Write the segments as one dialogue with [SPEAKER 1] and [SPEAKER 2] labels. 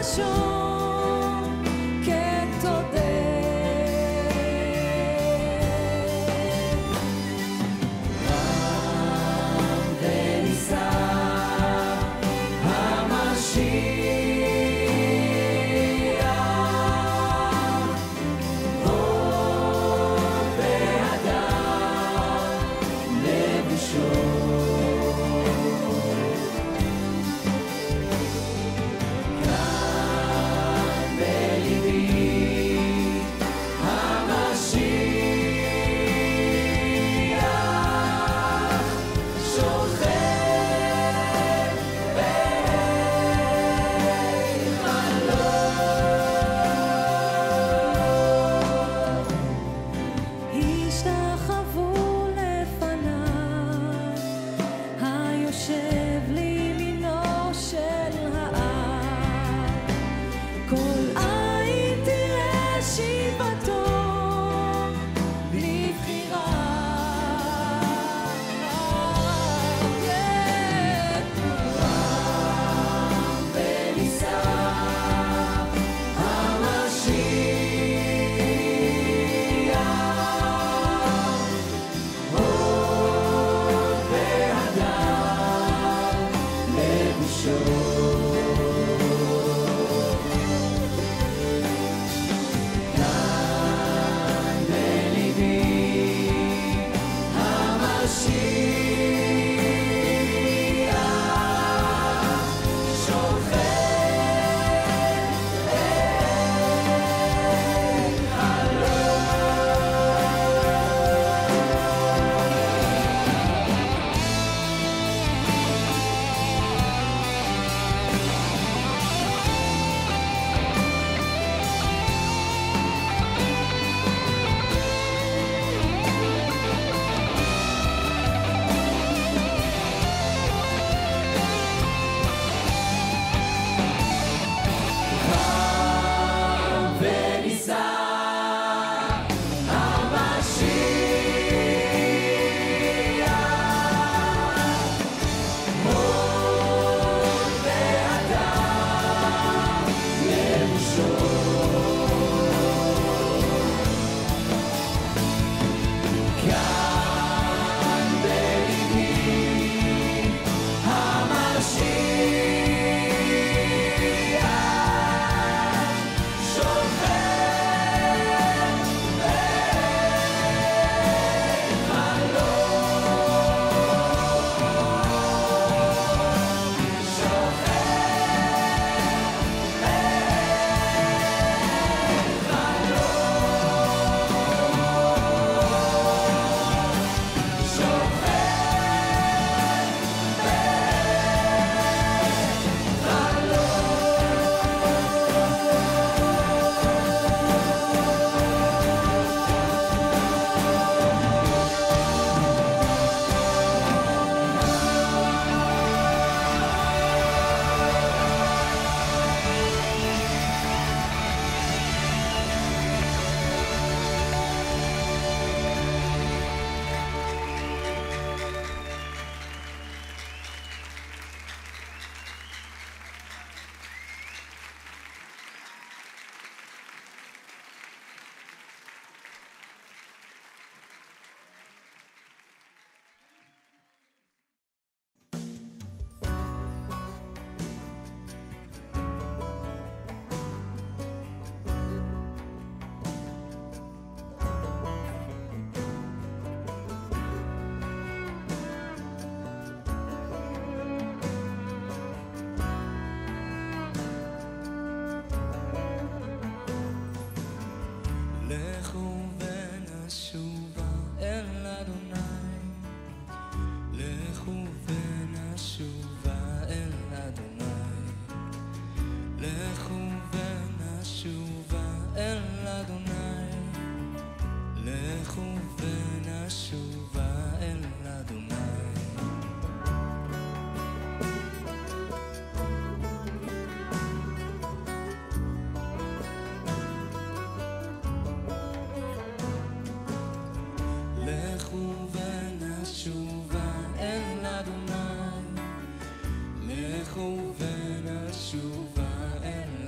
[SPEAKER 1] לשון כתודה. רם ונישא המשיח
[SPEAKER 2] לכו ונשובה אל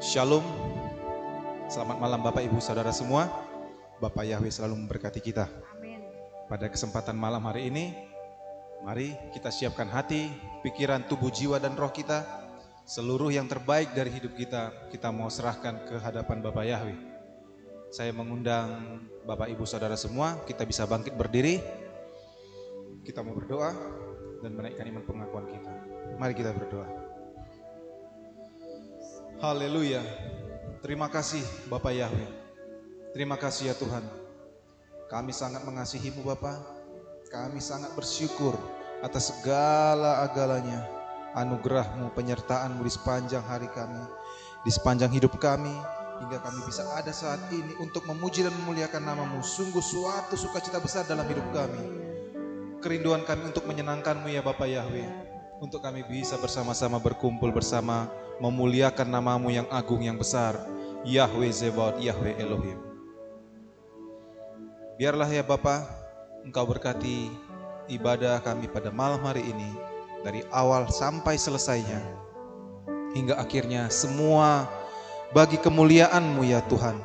[SPEAKER 2] Shalom. Selamat malam Bapak Ibu Saudara semua. Bapak Yahweh selalu memberkati kita.
[SPEAKER 1] Amin.
[SPEAKER 2] Pada kesempatan malam hari ini, mari kita siapkan hati, pikiran, tubuh, jiwa, dan roh kita. Seluruh yang terbaik dari hidup kita mau serahkan ke hadapan Bapak Yahweh. Saya mengundang Bapak Ibu Saudara semua, kita bisa bangkit berdiri. Kita mau berdoa dan menaikkan iman pengakuan kita. Mari kita berdoa. Haleluya. Terima kasih Bapak Yahweh. Terima kasih ya Tuhan. Kami sangat mengasihi-Mu Bapa. Kami sangat bersyukur atas segala agalanya, anugerah-Mu, penyertaan-Mu di sepanjang hari kami, di sepanjang hidup kami, hingga kami bisa ada saat ini untuk memuji dan memuliakan nama-Mu. Sungguh suatu sukacita besar dalam hidup kami. Kerinduan kami untuk menyenangkan-Mu ya Bapak Yahweh, untuk kami bisa bersama-sama berkumpul bersama, memuliakan nama-Mu yang agung yang besar, Yahweh Zebaot, Yahweh Elohim. Biarlah ya Bapa, Engkau berkati ibadah kami pada malam hari ini, dari awal sampai selesainya, hingga akhirnya semua bagi kemuliaan-Mu ya Tuhan.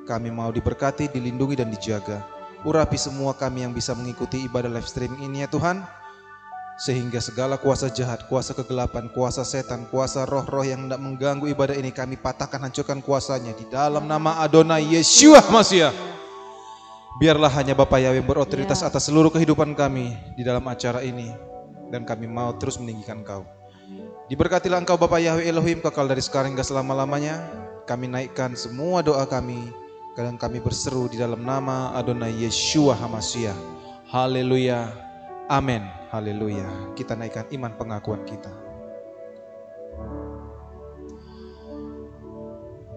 [SPEAKER 2] Kami mau diberkati, dilindungi dan dijaga. Urapi semua kami yang bisa mengikuti ibadah live streaming ini ya Tuhan, sehingga segala kuasa jahat, kuasa kegelapan, kuasa setan, kuasa roh-roh yang hendak mengganggu ibadah ini kami patahkan, hancurkan kuasanya di dalam nama Adonai Yeshua Mashiach. Biarlah hanya Bapak Yahweh berotoritas atas seluruh kehidupan kami di dalam acara ini, dan kami mau terus meninggikan Engkau. Diberkatilah Engkau Bapak Yahweh Elohim, kekal dari sekarang hingga selama-lamanya. Kami naikkan semua doa kami, dan kami berseru di dalam nama Adonai Yeshua HaMashiach. Haleluya, amin, haleluya. Kita naikkan iman pengakuan kita.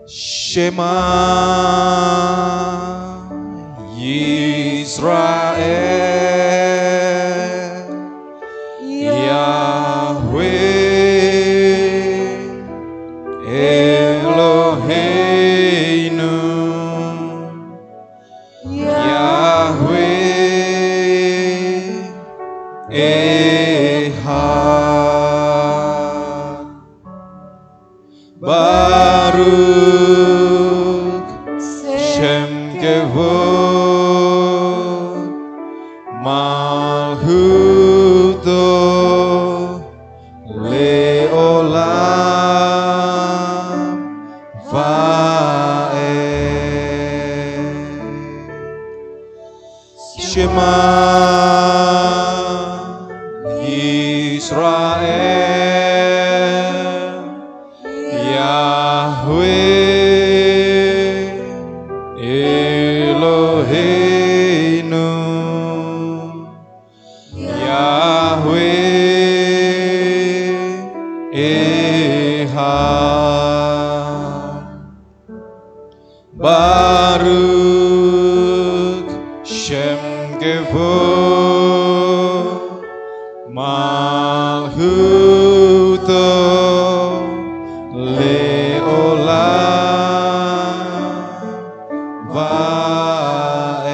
[SPEAKER 2] Shema Yisrael, Yahweh Eloheinu, Yahweh Ehad, Baruch Shem Kevod Malhuto Leolam Vaed. Shema Yisrael, Yahweh Eloheinu, Yahweh Ehad, Baruch Shem Kevod Malhuto Leolam Vaed.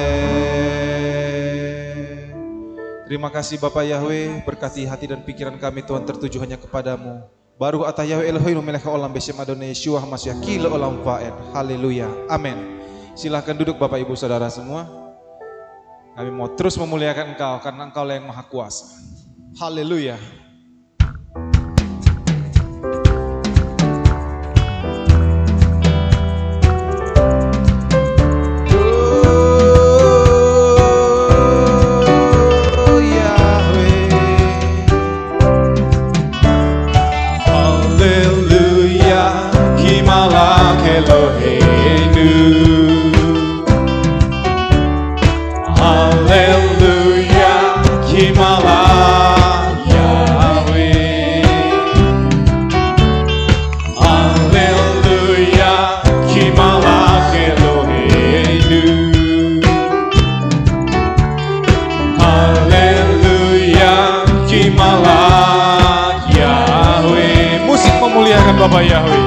[SPEAKER 2] Terima kasih Bapak Yahweh, berkati hati dan pikiran kami Tuhan tertuju hanya kepadamu. Baruch atah Yahweh Eloheinu melech haolam beshem Adonai Yeshua HaMashiach ki leolam vaed. Haleluya, amin. Silahkan duduk Bapak Ibu Saudara semua. Kami mau terus memuliakan Engkau karena Engkau lah yang maha kuasa. Haleluya. Memuliakan Bapak Yahweh.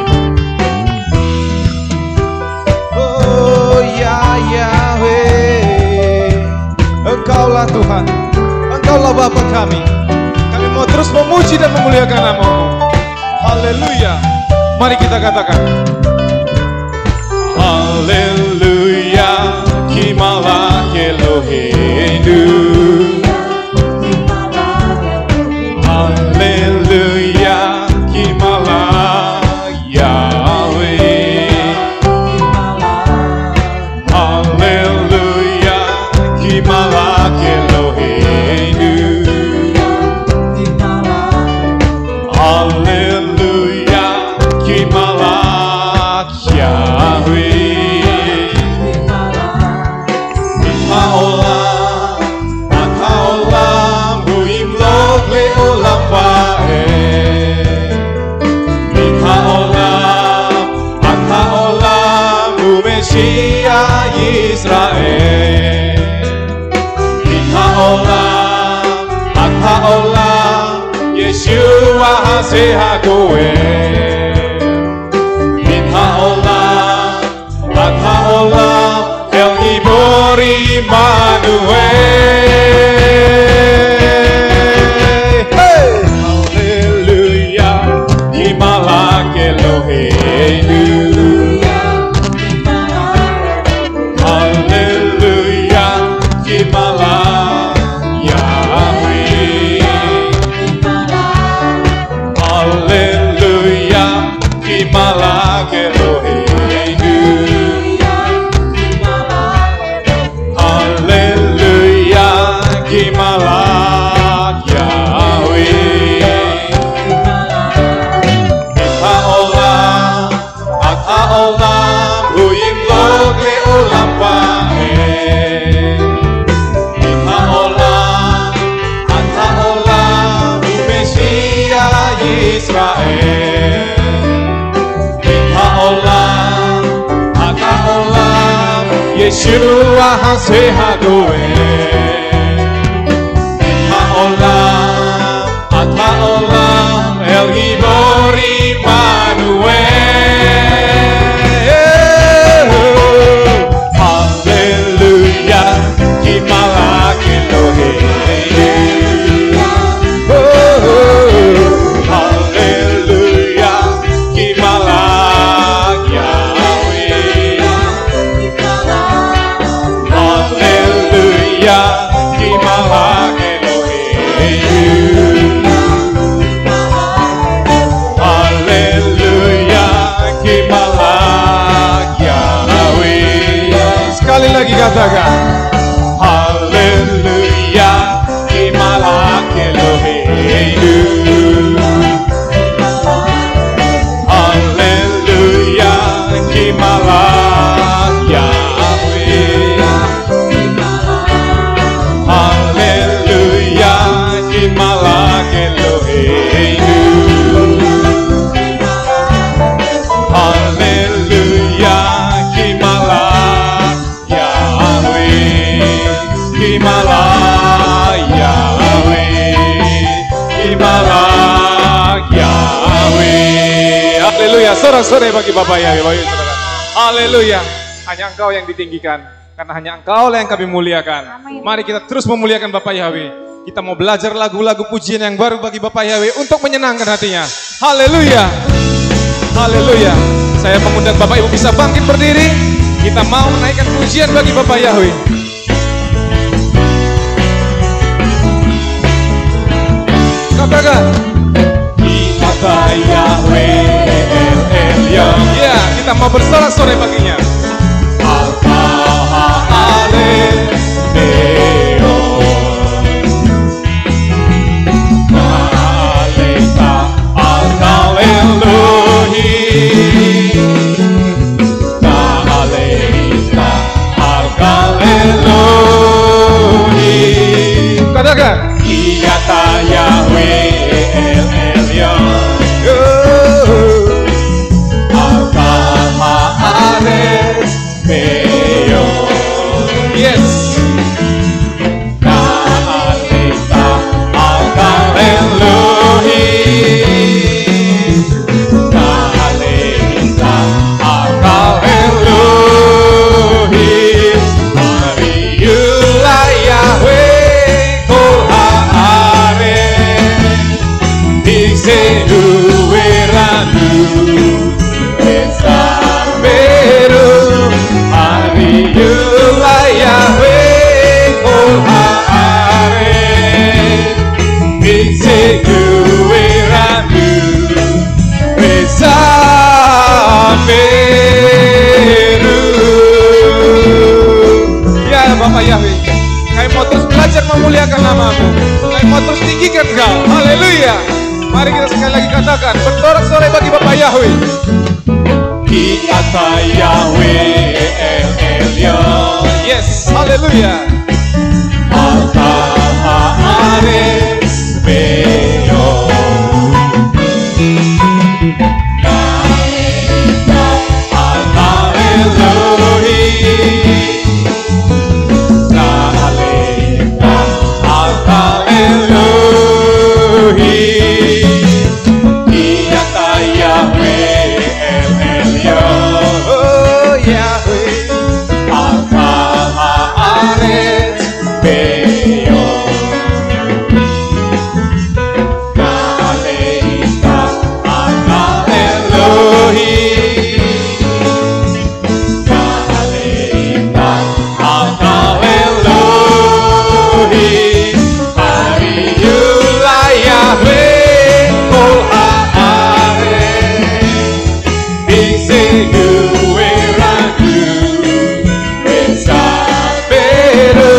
[SPEAKER 2] Oh ya Yahweh, Engkaulah Tuhan, Engkaulah Bapa kami. Kami mau terus memuji dan memuliakan nama-Mu. Haleluya. Mari kita katakan. Haleluya, Kimalak Eloheinu. Haleluya, Kimalak Yahweh. Haleluya, Kimalak Eloheinu. Haleluya, Kimalak Yahweh. Haolam, haolam, buim log leolam wae. Haolam, bu Mesia Israel. Haolam, Yeshua Haseha Goel. Haolam, El Gibor Immanuel. Haleluya, Kimalak Eloheinu. Haleluya, Kimalak Yahweh. Haleluya, Kimalak Eloheinu. Haleluya, Kimalak Yahweh. Haolam, huim log leolam wae. Haolam, bu Mesia Israel. Haolam, Yeshua Haseha Goel. Haolam, El Gibor Immanuel. Haleluya, Kimalak Eloheinu. Haleluya, Kimalak Yahweh. Haleluya, Kimalak Eloheinu. Haleluya, Kimalak Yahweh. Sekali lagi katakan. Haleluya, Kimalak Eloheinu. Haleluya, Kimalak Yahweh. Haleluya, Kimalak Eloheinu. Haleluya, Kimalak Yahweh. Kimalak Yahweh. Kimalak Yahweh. Haleluya, sorak-sorai bagi Bapak Yahweh. Haleluya, hanya Engkau yang ditinggikan, karena hanya Engkau yang kami muliakan.
[SPEAKER 1] Amin.
[SPEAKER 2] Mari kita terus memuliakan Bapak Yahweh. Kita mau belajar lagu-lagu pujian yang baru bagi Bapak Yahweh untuk menyenangkan hatinya. Haleluya. Haleluya. Saya mengundang Bapak Ibu bisa bangkit berdiri. Kita mau menaikkan pujian bagi Bapak Yahweh. Katakan. Kita Yahweh El Elyon. Ya, kita mau bersorak-sorai baginya. Katakan. Iyata Yahweh El Elyon. Alta Ma'areh.
[SPEAKER 3] Kata Yahweh El Elyon.
[SPEAKER 2] Yes, haleluya.
[SPEAKER 3] Alta Haaretz Beyon. Alta Elohim. Alta Elohim. Kata Yahweh El Elyon.
[SPEAKER 2] Oh Yahweh.
[SPEAKER 3] Alta Haaretz Beyon. Kaleita Alta Elohim. Kaleita Alta Elohim. Hariulah Yahweh Kol Haaretz. Bingsehu Eragu Besaberu.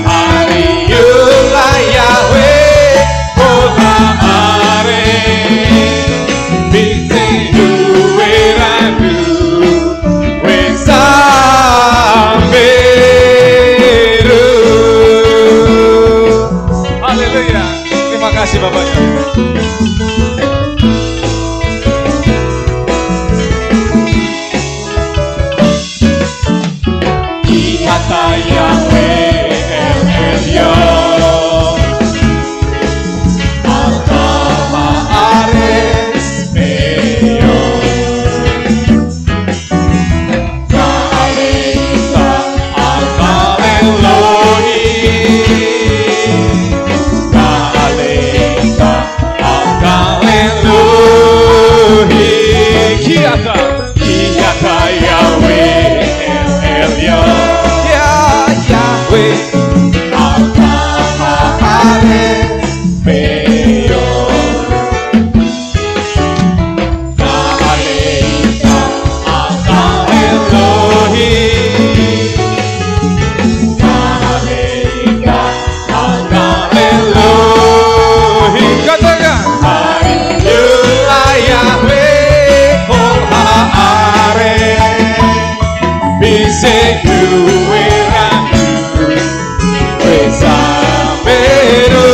[SPEAKER 3] Hariulah Yahweh Kol Haaretz. Bingsehu Eragu Besaberu.
[SPEAKER 2] Haleluya. Terima kasih Bapak Yahweh.
[SPEAKER 3] Kata Yahweh El Elyon. Alta Haaretz Beyon. Kaleita Alta Elohim. Kaleita Alta Elohim. Kata Yahweh El Elyon.
[SPEAKER 2] Yahweh.
[SPEAKER 3] Alta Haaretz Beyon. Kaleita Alta Elohim. Kaleita Alta Elohim.
[SPEAKER 2] Katakan.
[SPEAKER 3] Hariulah Yahweh Kol Haaretz. Bingsehu Eragu Besaberu.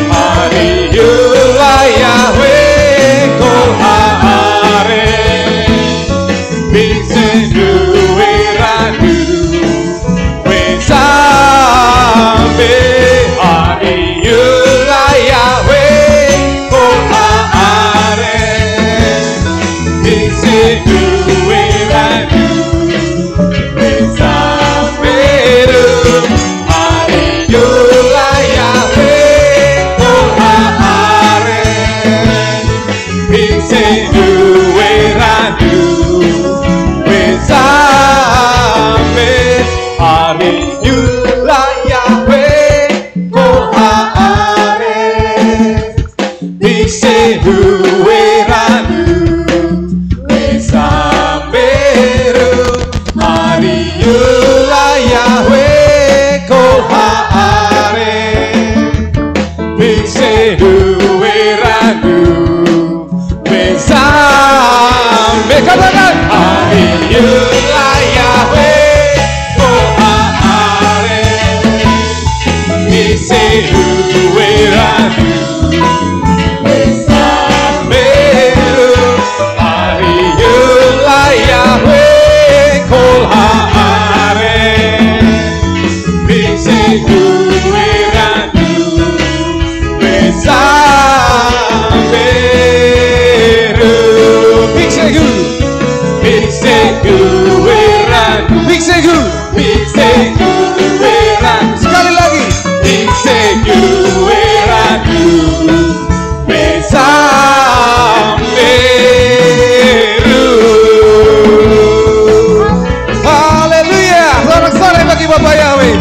[SPEAKER 3] Hariulah Yahweh Kol Haaretz. Bingsehu Eragu Besaberu. Hariulah Yahweh Kol Haaretz. Bingsehu Eragu Besaberu. Hariulah Yahweh Kol Haaretz. Bingsehu Eragu Besaberu. Hariulah Yahweh Kol Haaretz. Bingsehu Eragu Besaberu. Hariulah Yahweh Kol Haaretz. Bingsehu Eragu Besaberu. Katakan. Hariulah Yahweh Kol Haaretz. Bingsehu Eragu Besaberu. Hariulah Yahweh Kol Haaretz. Bingsehu Eragu Besaberu. Bingsehu. Bingsehu Eragu. Bingsehu. Bingsehu Eragu.
[SPEAKER 2] Sekali lagi.
[SPEAKER 3] Bingsehu Eragu Besaberu.
[SPEAKER 2] Haleluya. Sorak-sorai bagi Bapak Yahweh.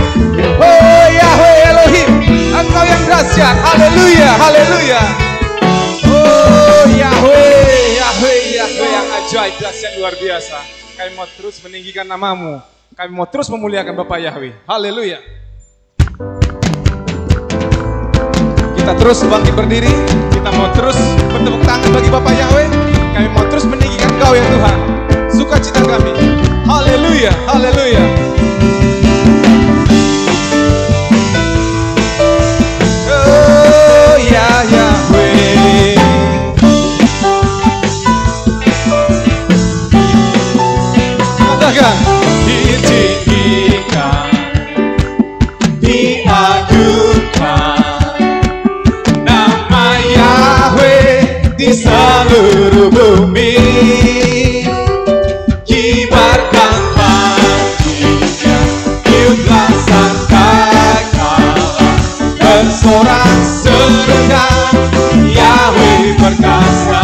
[SPEAKER 2] Oh Yahweh Elohim, Engkau yang dahsyat. Haleluya, haleluya. Oh Yahweh, Yahweh, Yahweh yang ajaib, dahsyat, luar biasa. Kami mau terus meninggikan nama-Mu. Kami mau terus memuliakan Bapak Yahweh. Haleluya. Kita terus bangkit berdiri. Kita mau terus bertepuk tangan bagi Bapak Yahweh. Kami mau terus meninggikan Engkau ya Tuhan. Sukacita
[SPEAKER 3] katakan ditinggikan, diagungkan nama Yahweh di seluruh bumi. Kibarkan panjinya, tiuplah sangkakala, bersorak serukan Yahweh perkasa.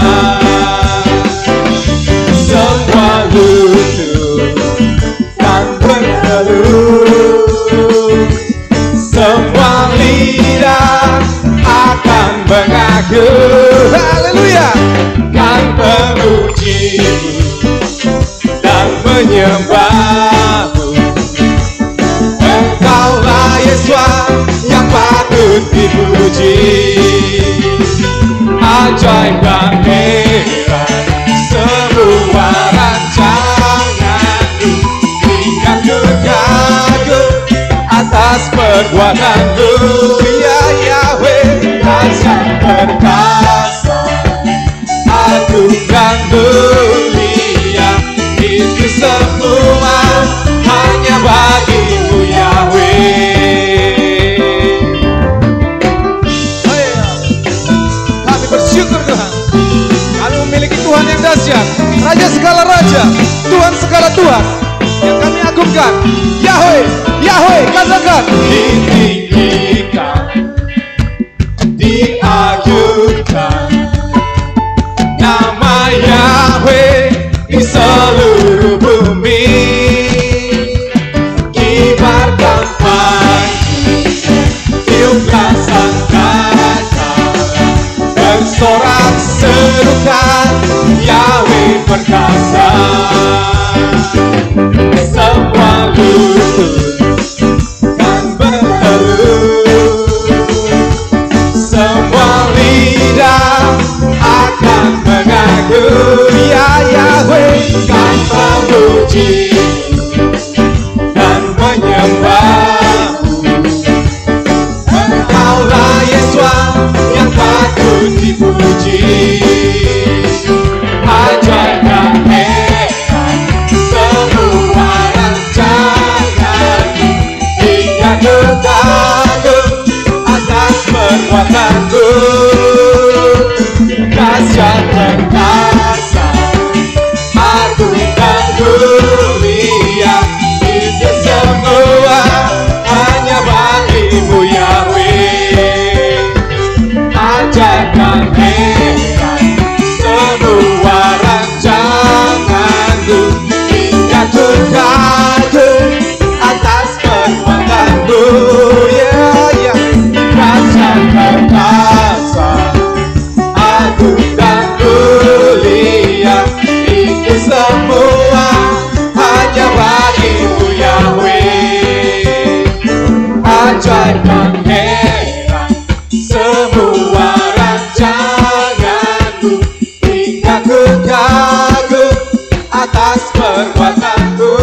[SPEAKER 3] Semua lutut dan berteluh, semua lidah akan mengaku, haleluya, kan memuji-Mu dan menyembah-Mu. Engkaulah Yesus yang patut dipuji. Ajaib dan heran semua rancangan-Mu, hingga kagum atas perbuatan-Mu. Ya Yahweh, dahsyat perkasa, agung dan mulia, itu semua hanya bagi-Mu Yahweh. Kami bersyukur Tuhan, kami memiliki Tuhan yang dahsyat, Raja segala raja, Tuhan segala Tuhan, yang kami agungkan. Yahweh, Yahweh, katakan ditinggikan, diagungkan nama Yahweh di seluruh bumi. Kibarkan panji, tiuplah sangkakala, bersorak serukan Yahweh perkasa. Semua lutut kan berteluh, semua lidah akan mengaku. Ya Yahweh, kan memuji dan menyembah-Mu. Engkaulah Yesus yang patut dipuji. Ajaib dan heran semua rancangan-Mu, hingga kagum atas perbuatan-Mu. Dahsyat perkasa, agung dan mulia, itu semua hanya bagi-Mu Yahweh. Ajaib dan heran semua rancangan-Mu, hingga kagum atas perbuatan-Mu. Ya, dahsyat perkasa, agung dan mulia, itu semua hanya bagi-Mu Yahweh. Ajaib dan heran semua rancangan-Mu, hingga kagum atas perbuatan-Mu.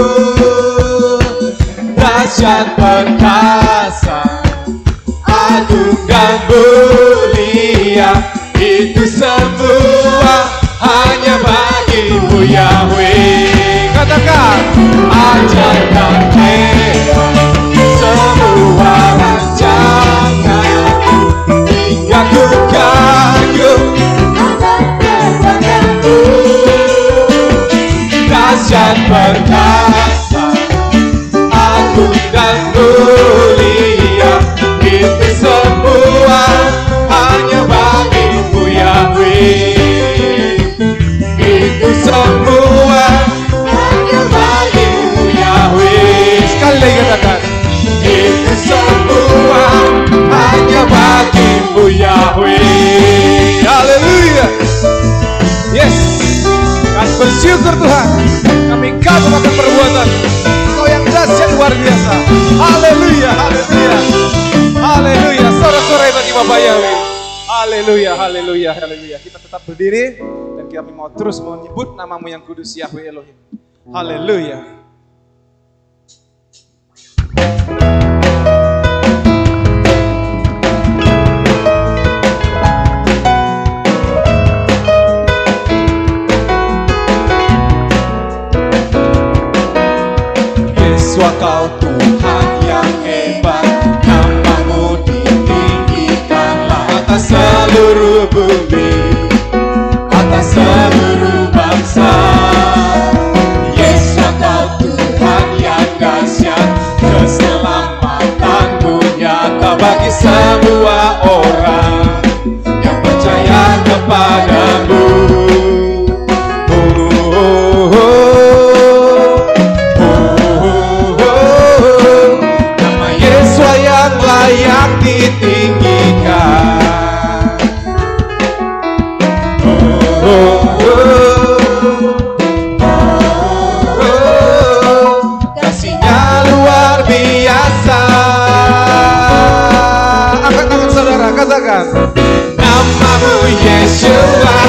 [SPEAKER 3] Dahsyat perkasa, agung dan mulia, itu semua hanya bagi-Mu Yahweh. Katakan ajaib dan heran semua rancangan-Mu, hingga kagum dahsyat perkasa, agung dan mulia, itu semua hanya bagi-Mu Yahweh. Itu semua hanya bagi-Mu Yahweh. Sekali lagi katakan, itu semua hanya bagi-Mu Yahweh. Haleluya. Yes, kami bersyukur Tuhan, kami kagum akan perbuatan Engkau yang dahsyat luar biasa. Haleluya, haleluya, haleluya. Sorak-sorai bagi Bapak Yahweh. Haleluya, haleluya, haleluya. Kita tetap berdiri dan kami mau terus menyebut nama-Mu yang kudus, Yahweh Elohim. Haleluya. Engkau Tuhan yang hebat, nama-Mu ditinggikanlah atas seluruh bumi, atas seluruh bangsa. Yesus Engkau Tuhan yang dahsyat, keselamatan-Mu nyata bagi semua orang yang percaya kepada-Mu. Nama Yesus yang layak ditinggikan. Kasih-Nya luar biasa. Angkat tangan saudara, katakan nama-Mu Yeshua,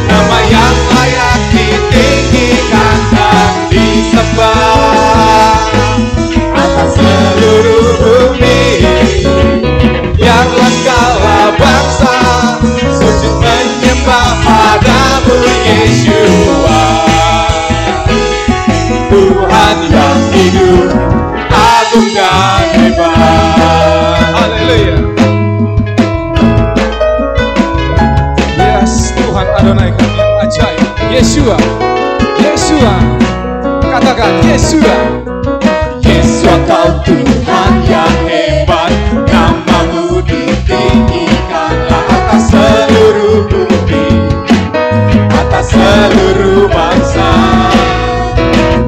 [SPEAKER 3] nama yang layak ditinggikan dan disembah atas seluruh bumi. Biarlah segala bangsa sujud menyembah padamu Yeshua, Tuhan yang hidup, agung dan hebat. Haleluya. Yes, Tuhan Adonai kami yang ajaib. Yeshua, Yeshua, katakan Yeshua. Yeshua Kau Tuhan yang hebat, nama-Mu ditinggikanlah atas seluruh bumi, atas seluruh bangsa.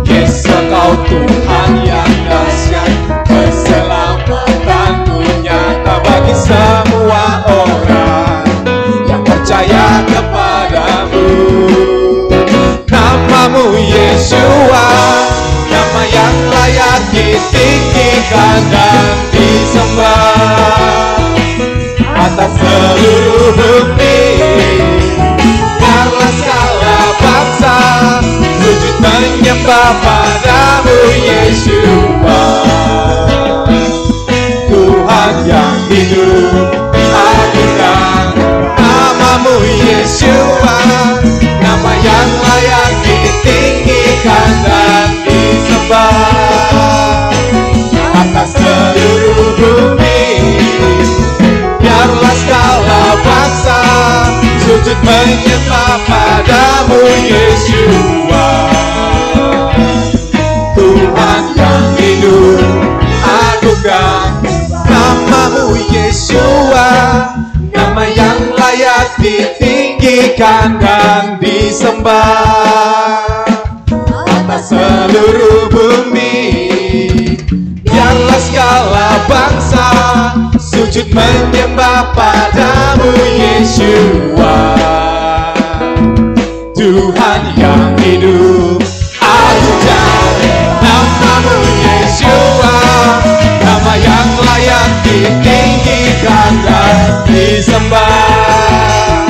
[SPEAKER 3] Yesus Kau Tuhan yang dahsyat, keselamatan-Mu nyata bagi semua orang yang percaya kepada-Mu. Nama-Mu Yeshua, nama yang layak ditinggikan dan disembah atas seluruh bumi. Biarlah segala bangsa sujud menyembah padamu Yeshua, Tuhan yang hidup, agung dan nama-Mu Yeshua, nama yang layak ditinggikan dan disembah atas seluruh bumi. Biarlah segala bangsa sujud menyembah padamu Yeshua, Tuhan yang hidup, agung dan nama-Mu Yeshua, nama yang layak ditinggikan dan disembah atas seluruh bumi. Biarlah segala bangsa sujud menyembah padamu Yeshua, Tuhan yang hidup, agung dan nama-Mu Yeshua, nama yang layak ditinggikan dan disembah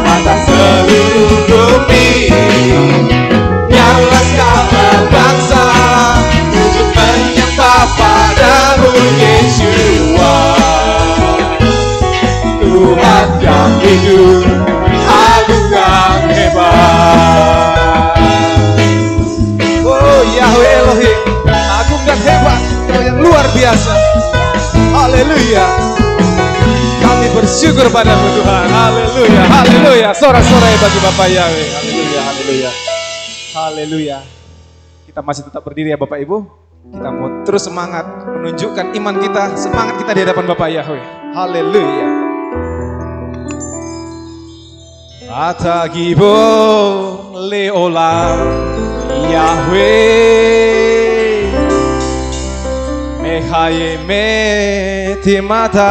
[SPEAKER 3] atas seluruh bumi. Biarlah segala bangsa sujud menyembah padamu Yeshua, Tuhan yang hidup, agung dan hebat. Oh Yahweh Elohim, agung dan hebat, Kau yang luar biasa. Haleluya. Kami bersyukur padamu Tuhan. Haleluya, haleluya. Sorak-sorai bagi Bapak Yahweh. Haleluya, haleluya. Haleluya. Kita masih tetap berdiri ya Bapak Ibu. Kita mau terus semangat menunjukkan iman kita, semangat kita di hadapan Bapak Yahweh. Haleluya. Ata gibor leolam Yahweh mehaye metimata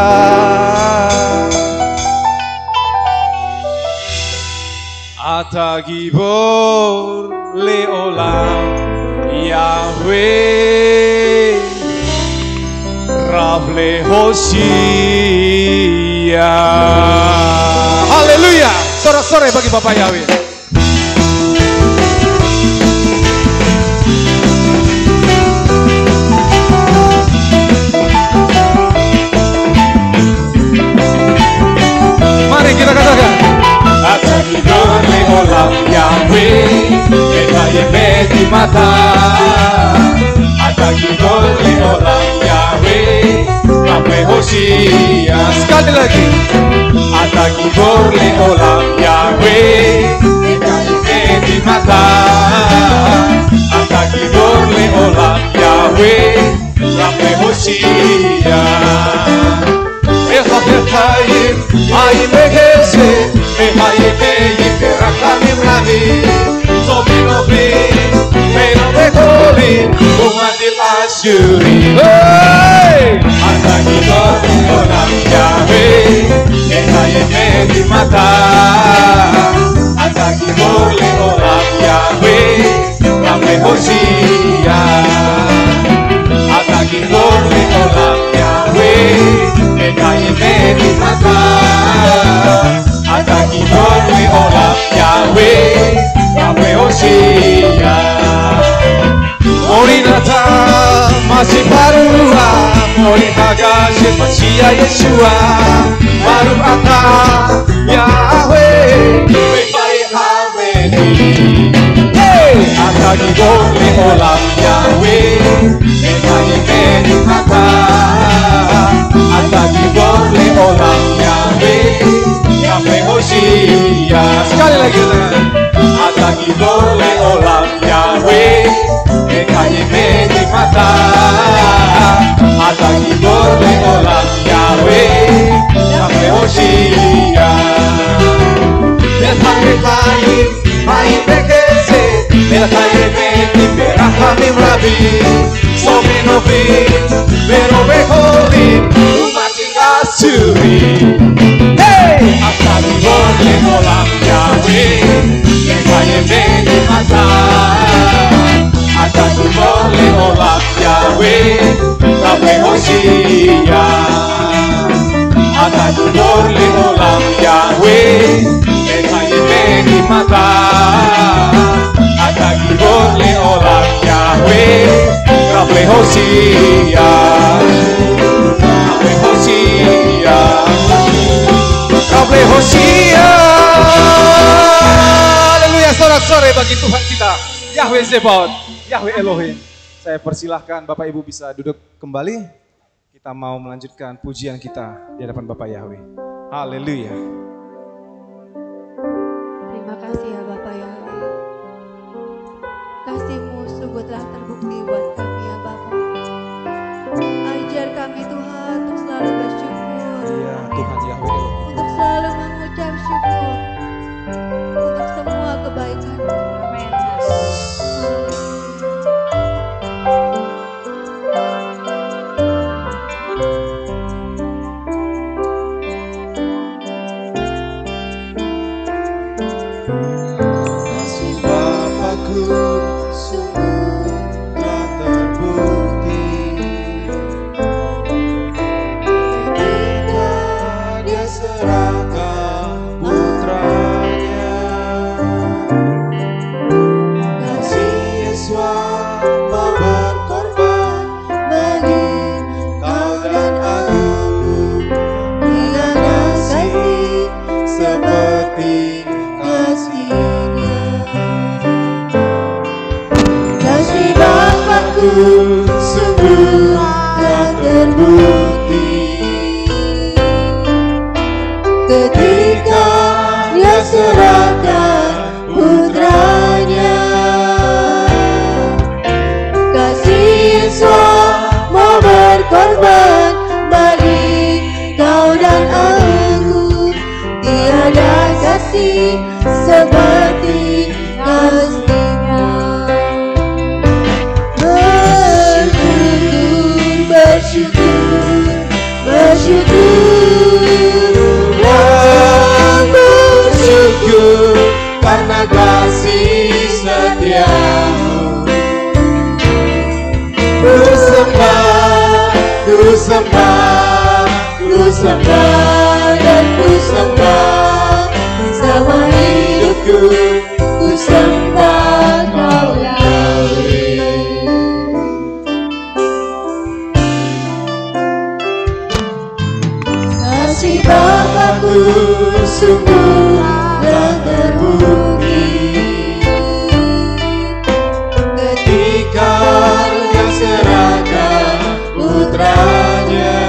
[SPEAKER 3] Ata gibor leolam Yahweh Rav lehoshia. Haleluya. Sorak-sorai bagi Bapak Yahweh. Mari kita katakan Atagidor leolam Yahweh Ekaye beti mata Atagidor Hosea. Sekali lagi. Ata gibor leolam Yahweh Eka di mata. Ata gibor leolam Yahweh Ramle Hosea. Hayim hayim behese hayim behim berakhamim lavi Zominovi Meno beholi Umatil Asyuri. Ata gibor leolam Yahweh Hayim behim mata. Ata gibor leolam Yahweh Ramle Hosea. Ata gibor leolam Yahweh Hayim behim mata. Ata gibor leolam Yahweh Ramle Hosea. Morinata masih barua Morin Hagashin Mashiach Yeshua Baruch Ata Yahweh Befai Haveni. Ata gibor leolam Yahweh Hayim behim mata. Ata gibor leolam Yahweh Ramle Hosea. Sekali lagi. Ata gibor leolam Yahweh Hayim behim mata. Ata gibor leolam Yahweh Ramle Hosea. Hayim hayim bekese Hayim behim berachamim rabi Zominovi Meno beholi Umatil Asyuri. Ata gibor leolam Yahweh Hayim behim mata. Ata gibor leolam Yahweh Ramle Hosea. Ata gibor leolam Yahweh Hayim behim mata. Ata gibor leolam Yahweh Ramle Hosea. Ramle Hosea. Ramle Hosea. Haleluya, sorak-sore bagi Tuhan kita Yahweh Zebaot, Yahweh Elohim. Saya persilahkan Bapak Ibu bisa duduk kembali. Kita mau melanjutkan pujian kita di hadapan Bapak Yahweh. Haleluya.
[SPEAKER 4] Terima kasih ya Bapak Yahweh. Kasih-Mu sungguh telah terbukti buat kami ya Bapak. Ajar kami Tuhan untuk selalu bersyukur.
[SPEAKER 2] Ya Tuhan Yahweh Elohim.
[SPEAKER 4] Untuk selalu mengucap syukur. Untuk semua kebaikan-Mu. Amin.
[SPEAKER 3] Kasih Bapakku sungguh telah terbukti ketika Dia serahkan putranya. Kasih Yesus mau berkorban bagi kau dan aku. Dia kasih seperti kasih-Nya. Kasih Bapakku sungguh telah terbukti ketika Dia serahkan putranya. Kasih Yesus mau berkorban bagi kau dan aku. Tiada kasih seperti kasih-Nya. Bersyukur, bersyukur, dan bersyukur karena kasih setia-Mu. Ku sembah, ku sembah, ku sembah dan ku sembah sama hidupku. Ku sembah Kau Yahweh. Kasih Bapakku sungguh telah terbukti ketika Dia serahkan putranya.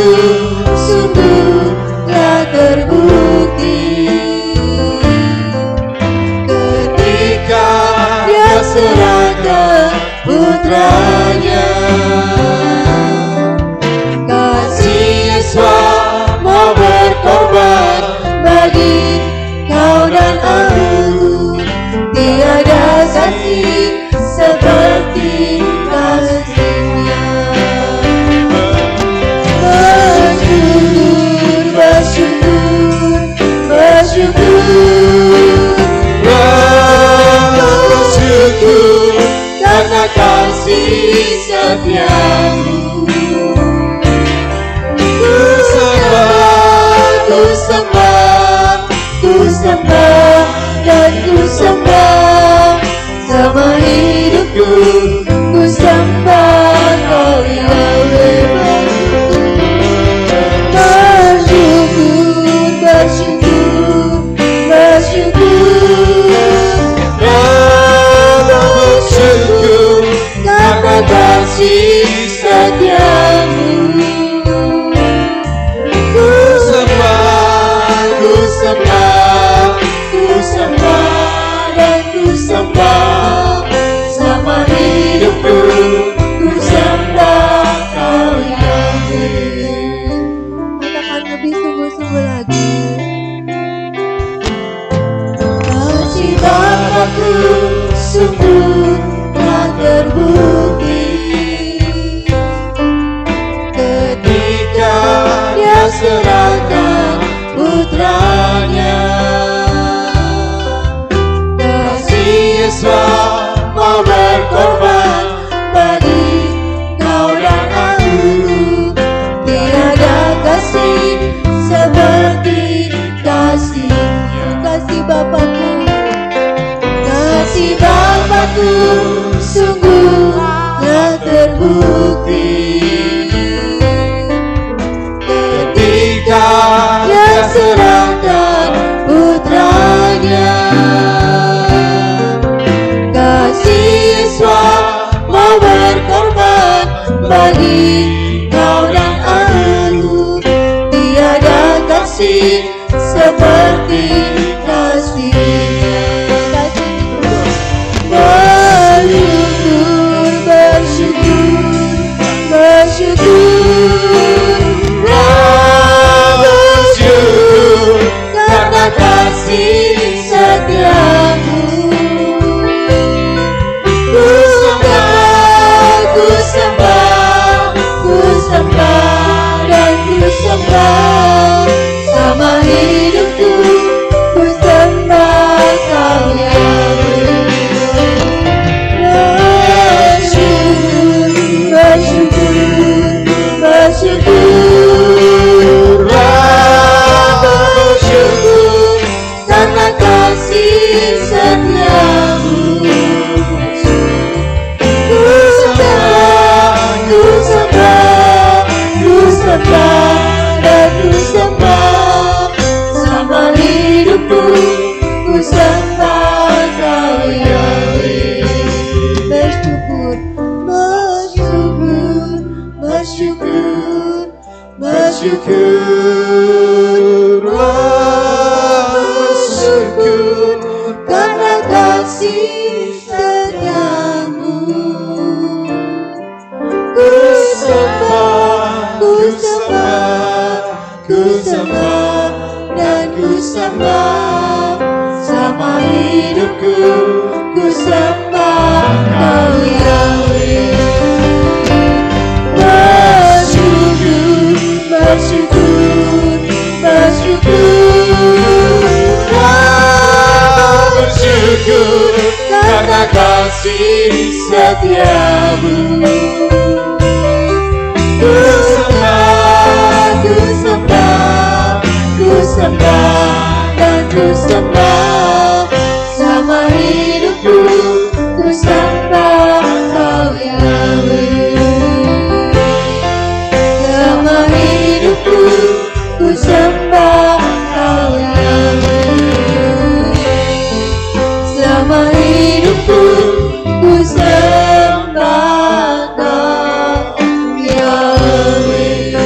[SPEAKER 4] Kuasamu sungguh telah terbukti ketika Dia serahkan putranya. Kasih Yesus mau berkorban bagi kau dan aku. Tiada kasih seperti kasih-Nya. Bersyukur, bersyukur, bersyukur, bersyukur karena kasih setiamu. Ku sembah, ku sembah, ku sembah dan ku sembah sama hidupku. Ku sembah Kau Yahweh. Bersyukur, bersyukur, bersyukur, bersyukur karena kasih setiamu. Ku sembah, ku sembah, ku sembah dan ku sembah sama hidupku. Ku sembah Kau Yahweh. Katakan lebih sungguh-sungguh lagi. Kasih Bapa-Ku sungguh telah terbukti ketika Dia serahkan putranya. Kasih Yesus mau berkorban bagi kau dan aku. Tiada kasih seperti kasih-Nya. Kasih Bapa-Ku, kasih Bapa-Ku sungguh telah terbukti ketika Dia serahkan putranya. Kasih Yesus mau berkorban bagi kau dan aku. Tiada kasih seperti kasih-Nya. Bersyukur, bersyukur, bersyukur, bersyukur karena kasih setiamu. Ku sembah, ku sembah, ku sembah dan ku sembah sama hidupku. Ku sembah Kau Yahweh. Bersyukur, bersyukur, bersyukur, bersyukur karena kasih setiamu. Ku sembah, ku sembah, ku sembah dan ku sembah sama hidupku. Ku sembah Kau Yahweh. Bersyukur, bersyukur, bersyukur, bersyukur, bersyukur karena kasih setiamu. Ku sembah, ku sembah, ku sembah dan ku sembah sama hidupku. Ku sembah Kau Yahweh. Bersyukur, bersyukur, bersyukur, bersyukur karena kasih setiamu. Ku sembah, ku sembah, ku sembah dan ku sembah sama hidupku. Ku sembah Kau Yahweh. Sama hidupku ku sembah Kau Yahweh. Sama hidupku ku sembah Kau Yahweh.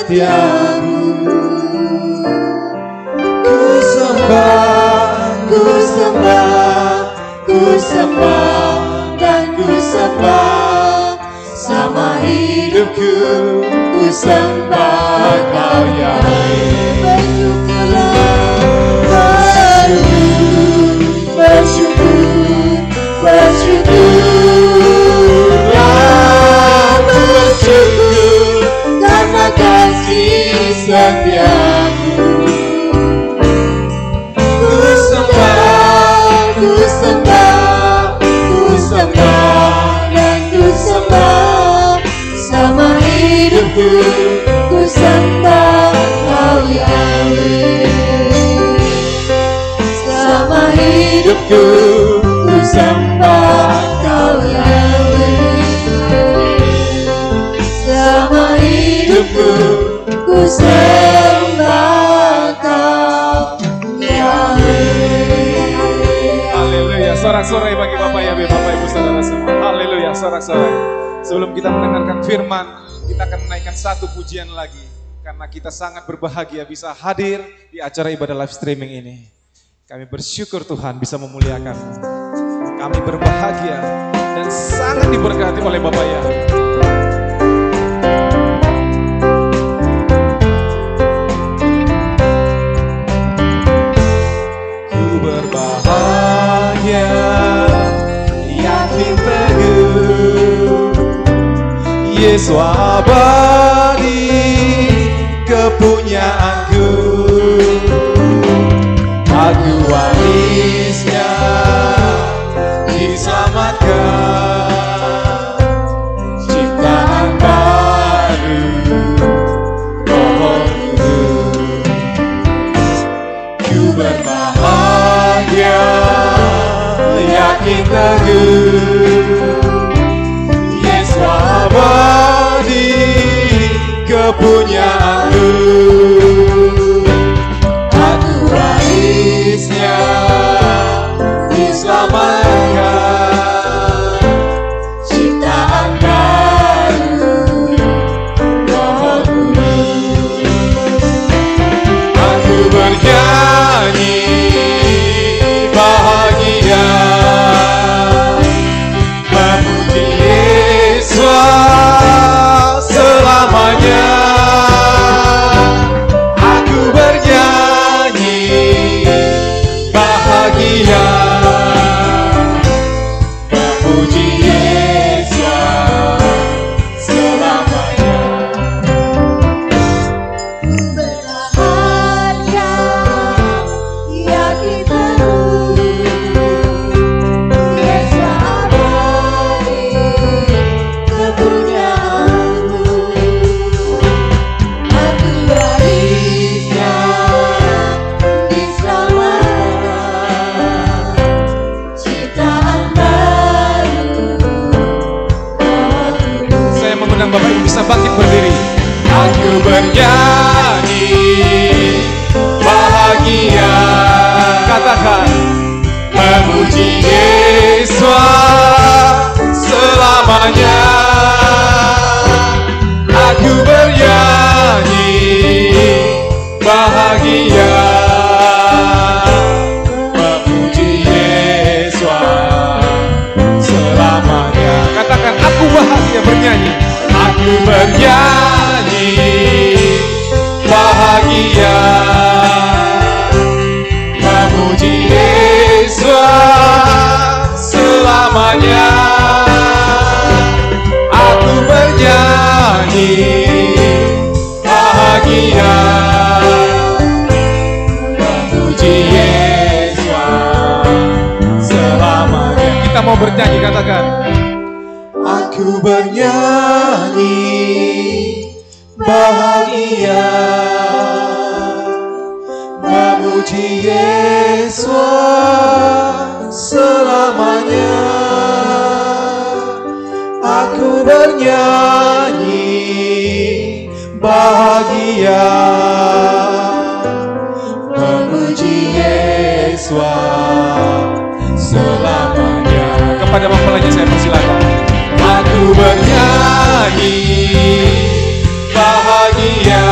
[SPEAKER 3] setiamu. Ku sembah, ku sembah, ku sembah dan ku sembah. Sama hidupku ku sembah Kau Yahweh. Bersyukur, bersyukurlah, bersyukur karena kasih setiamu. Ku sembah, ku sembah, ku sembah dan ku sembah. Sama hidupku ku sembah Kau Yahweh. Sama hidupku ku sembah Kau Yahweh. Sama hidupku ku sembah Kau Yahweh.
[SPEAKER 5] Haleluya, sorak-sorai bagi Bapak ya, Bapak Ibu Saudara semua. Haleluya, sorak-sorai. Sebelum kita mendengarkan firman, kita akan menaikkan satu pujian lagi. Karena kita sangat berbahagia bisa hadir di acara ibadah live streaming ini. Kami bersyukur Tuhan bisa memuliakan-Mu. Kami berbahagia dan sangat diberkati oleh Bapak ya.
[SPEAKER 3] Ku berbahagia, yakin teguh, Yesus abadi kepunyaanku. Aku warisnya, diselamatkan, ciptaan baru, Roh Kudus. Ku berbahagia, yakin teguh, Yesus abadi kepunyaanku. Diselamatkan, ciptaan baru, Roh Kudus. Aku bernyanyi bahagia, memuji Yesus selamanya. Aku bernyanyi bahagia, memuji Yesus selamanya.
[SPEAKER 4] Ku berbahagia, yakin teguh, Yesus abadi kepunyaanmu. Aku warisnya, diselamatkan, ciptaan baru, Roh Kudus.
[SPEAKER 5] Saya mengundang Bapak Ibu bisa bangkit berdiri.
[SPEAKER 3] Aku bernyanyi bahagia,
[SPEAKER 5] Katakan,
[SPEAKER 3] memuji Yesus selamanya. Aku bernyanyi bahagia, memuji Yesus selamanya.
[SPEAKER 5] katakan aku bahagia bernyanyi.
[SPEAKER 3] Aku bernyanyi bahagia, memuji Yesus selamanya. Aku bernyanyi bahagia, memuji Yesus selamanya.
[SPEAKER 5] Kita mau bernyanyi, katakan.
[SPEAKER 3] Aku bernyanyi bahagia, memuji Yesus selamanya. Aku bernyanyi bahagia, memuji Yesus selamanya.
[SPEAKER 5] Kepada mempelainya saya persilakan.
[SPEAKER 3] Aku bernyanyi bahagia,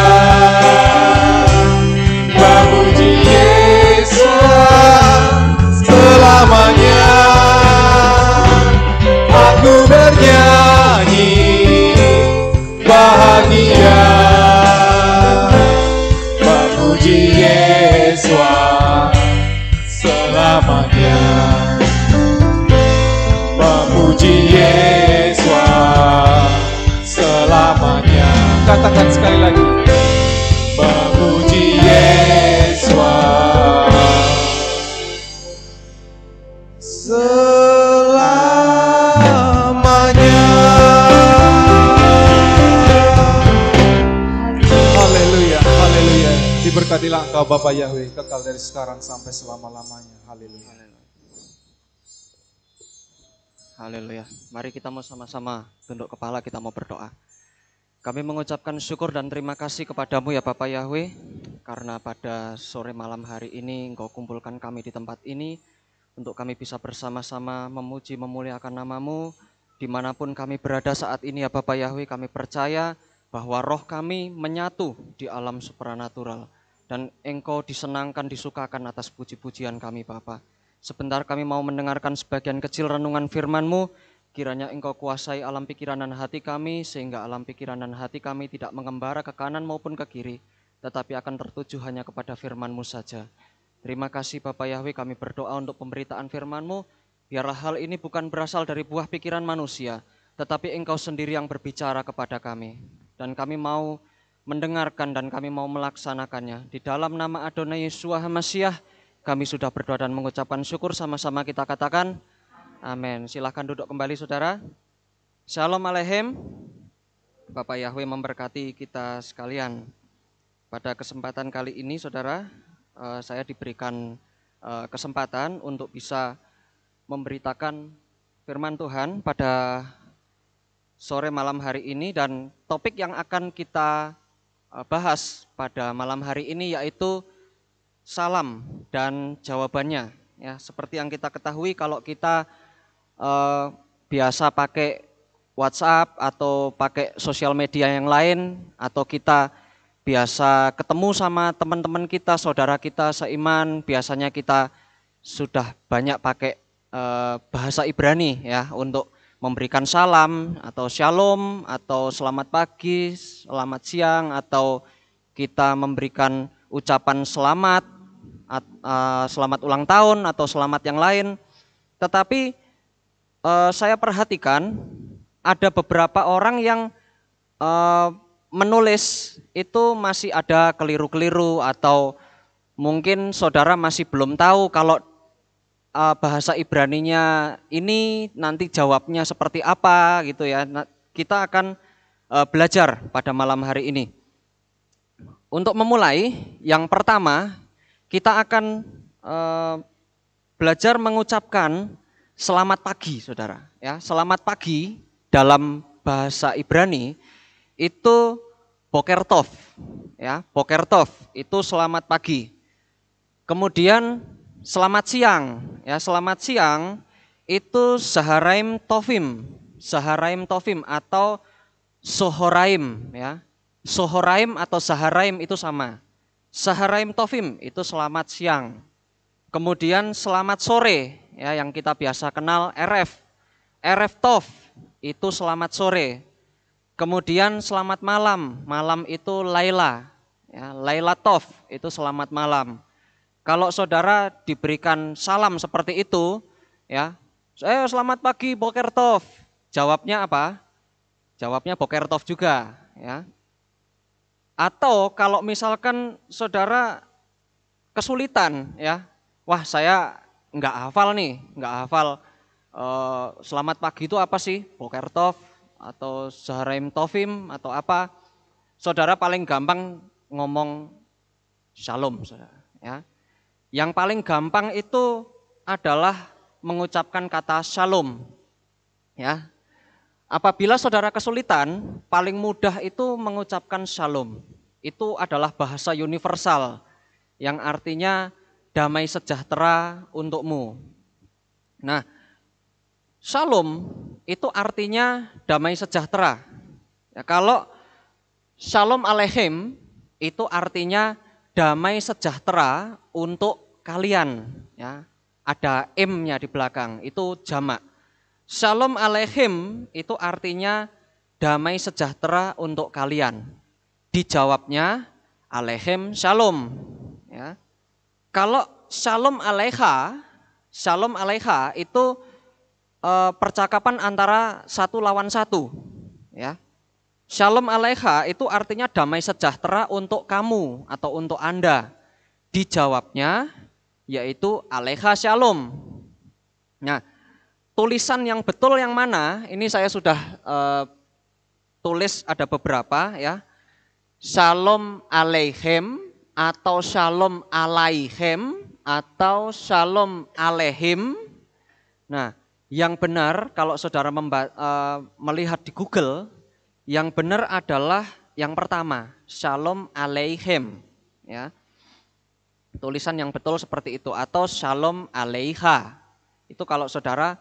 [SPEAKER 5] katakan sekali lagi. Memuji Yesus
[SPEAKER 3] selamanya.
[SPEAKER 5] Haleluya, haleluya. Diberkatilah Engkau Bapa Yahweh, kekal dari sekarang sampai selama-lamanya. Haleluya.
[SPEAKER 6] Haleluya. Mari kita mau sama-sama tunduk kepala, kita mau berdoa. Kami mengucapkan syukur dan terima kasih kepadamu ya Bapak Yahweh, karena pada sore malam hari ini Engkau kumpulkan kami di tempat ini untuk kami bisa bersama-sama memuji memuliakan namamu. Dimanapun kami berada saat ini ya Bapak Yahweh, kami percaya bahwa roh kami menyatu di alam supranatural dan Engkau disenangkan, disukakan atas puji-pujian kami Bapa. Sebentar kami mau mendengarkan sebagian kecil renungan firman-Mu, kiranya Engkau kuasai alam pikiran dan hati kami, sehingga alam pikiran dan hati kami tidak mengembara ke kanan maupun ke kiri, tetapi akan tertuju hanya kepada firman-Mu saja. Terima kasih Bapak Yahweh, kami berdoa untuk pemberitaan firman-Mu, biarlah hal ini bukan berasal dari buah pikiran manusia, tetapi Engkau sendiri yang berbicara kepada kami. Dan kami mau mendengarkan dan kami mau melaksanakannya. Di dalam nama Adonai Yesus HaMasyiah, kami sudah berdoa dan mengucapkan syukur, sama-sama kita katakan amin. Silahkan duduk kembali saudara. Shalom Aleichem. Bapak Yahweh memberkati kita sekalian. Pada kesempatan kali ini saudara, saya diberikan kesempatan untuk bisa memberitakan firman Tuhan pada sore malam hari ini, dan topik yang akan kita bahas pada malam hari ini yaitu salam dan jawabannya. Ya, seperti yang kita ketahui, kalau kita biasa pakai WhatsApp atau pakai sosial media yang lain, atau kita biasa ketemu sama teman-teman kita, saudara kita seiman, biasanya kita sudah banyak pakai bahasa Ibrani ya untuk memberikan salam atau shalom atau selamat pagi, selamat siang, atau kita memberikan ucapan selamat, selamat ulang tahun atau selamat yang lain. Tetapi saya perhatikan ada beberapa orang yang menulis itu masih ada keliru-keliru, atau mungkin saudara masih belum tahu kalau bahasa Ibraninya ini nanti jawabnya seperti apa gitu ya. Kita akan belajar pada malam hari ini. Untuk memulai, yang pertama kita akan belajar mengucapkan selamat pagi saudara ya. Selamat pagi dalam bahasa Ibrani itu boker tov ya. Boker tov itu selamat pagi. Kemudian selamat siang ya. Selamat siang itu Zaharaim Tovim. Zaharaim Tovim atau Sohoraim ya. Sohoraim atau Zaharaim itu sama. Zaharaim Tovim itu selamat siang. Kemudian selamat sore ya, yang kita biasa kenal Eref. Eref Tov itu selamat sore. Kemudian selamat malam. Malam itu Laila ya. Laila Tov itu selamat malam. Kalau saudara diberikan salam seperti itu ya, saya selamat pagi boker tov. Jawabnya apa? Jawabnya boker tov juga ya. Atau kalau misalkan saudara kesulitan ya, wah saya nggak hafal nih, nggak hafal selamat pagi itu apa sih? Boker tov atau Zaharaim Tovim atau apa? Saudara paling gampang ngomong shalom saudara ya. Yang paling gampang itu adalah mengucapkan kata shalom ya. Apabila saudara kesulitan, paling mudah itu mengucapkan shalom. Itu adalah bahasa universal yang artinya damai sejahtera untukmu. Nah, shalom itu artinya damai sejahtera. Ya, kalau shalom aleichem itu artinya damai sejahtera untuk kalian. Ya, ada M-nya di belakang, itu jamak. Shalom aleichem itu artinya damai sejahtera untuk kalian. Dijawabnya aleichem shalom. Ya. Kalau shalom alecha itu percakapan antara satu lawan satu. Ya. Shalom Alecha itu artinya damai sejahtera untuk kamu atau untuk Anda. Dijawabnya yaitu Alecha Shalom. Nah, tulisan yang betul yang mana? Ini saya sudah tulis ada beberapa ya. Shalom Aleichem atau Shalom Alaichem atau Shalom Aleihim. Nah, yang benar kalau saudara melihat di Google, yang benar adalah yang pertama, Shalom Aleichem, ya. Tulisan yang betul seperti itu atau Shalom Aleicha. Itu kalau saudara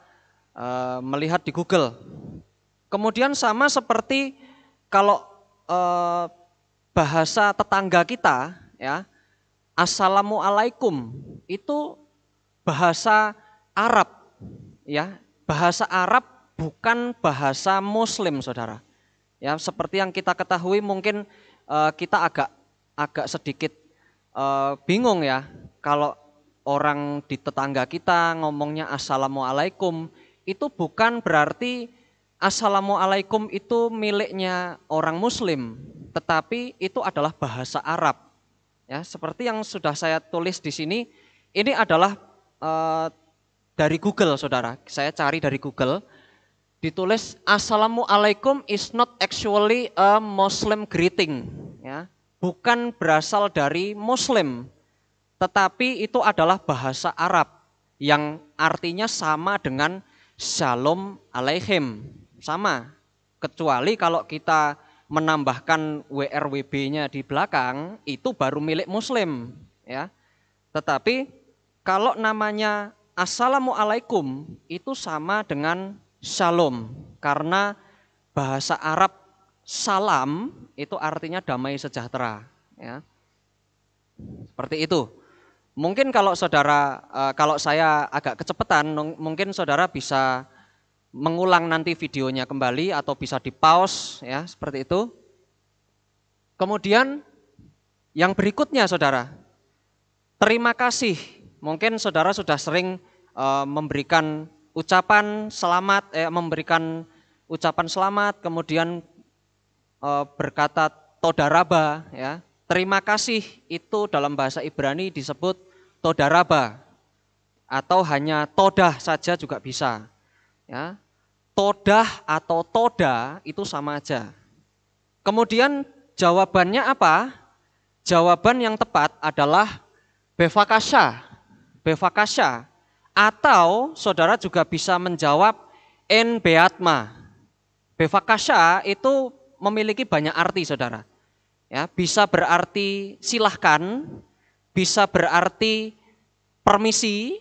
[SPEAKER 6] melihat di Google. Kemudian sama seperti kalau bahasa tetangga kita, ya. Assalamualaikum itu bahasa Arab, ya. Bahasa Arab bukan bahasa Muslim, saudara. Ya, seperti yang kita ketahui mungkin kita agak sedikit bingung ya kalau orang di tetangga kita ngomongnya Assalamualaikum, itu bukan berarti Assalamualaikum itu miliknya orang Muslim, tetapi itu adalah bahasa Arab. Ya, seperti yang sudah saya tulis di sini, ini adalah dari Google, saudara. Saya cari dari Google. Ditulis Assalamualaikum is not actually a Muslim greeting, ya. Bukan berasal dari Muslim, tetapi itu adalah bahasa Arab yang artinya sama dengan Shalom Aleichem, sama. Kecuali kalau kita menambahkan WRWB-nya di belakang, itu baru milik Muslim, ya. Tetapi kalau namanya Assalamualaikum itu sama dengan Shalom, karena bahasa Arab salam itu artinya damai sejahtera, ya. Seperti itu. Mungkin kalau saudara, kalau saya agak kecepatan, mungkin saudara bisa mengulang nanti videonya kembali atau bisa di pause, ya, seperti itu. Kemudian yang berikutnya, saudara, terima kasih. Mungkin saudara sudah sering memberikan ucapan selamat, memberikan ucapan selamat, kemudian berkata todaraba, ya. Terima kasih itu dalam bahasa Ibrani disebut todaraba, atau hanya todah saja juga bisa, ya. Todah atau toda itu sama aja. Kemudian jawabannya apa? Jawaban yang tepat adalah bevakasha, bevakasha. Atau saudara juga bisa menjawab en beatma. Bevakasha itu memiliki banyak arti, saudara. Ya, bisa berarti silahkan, bisa berarti permisi,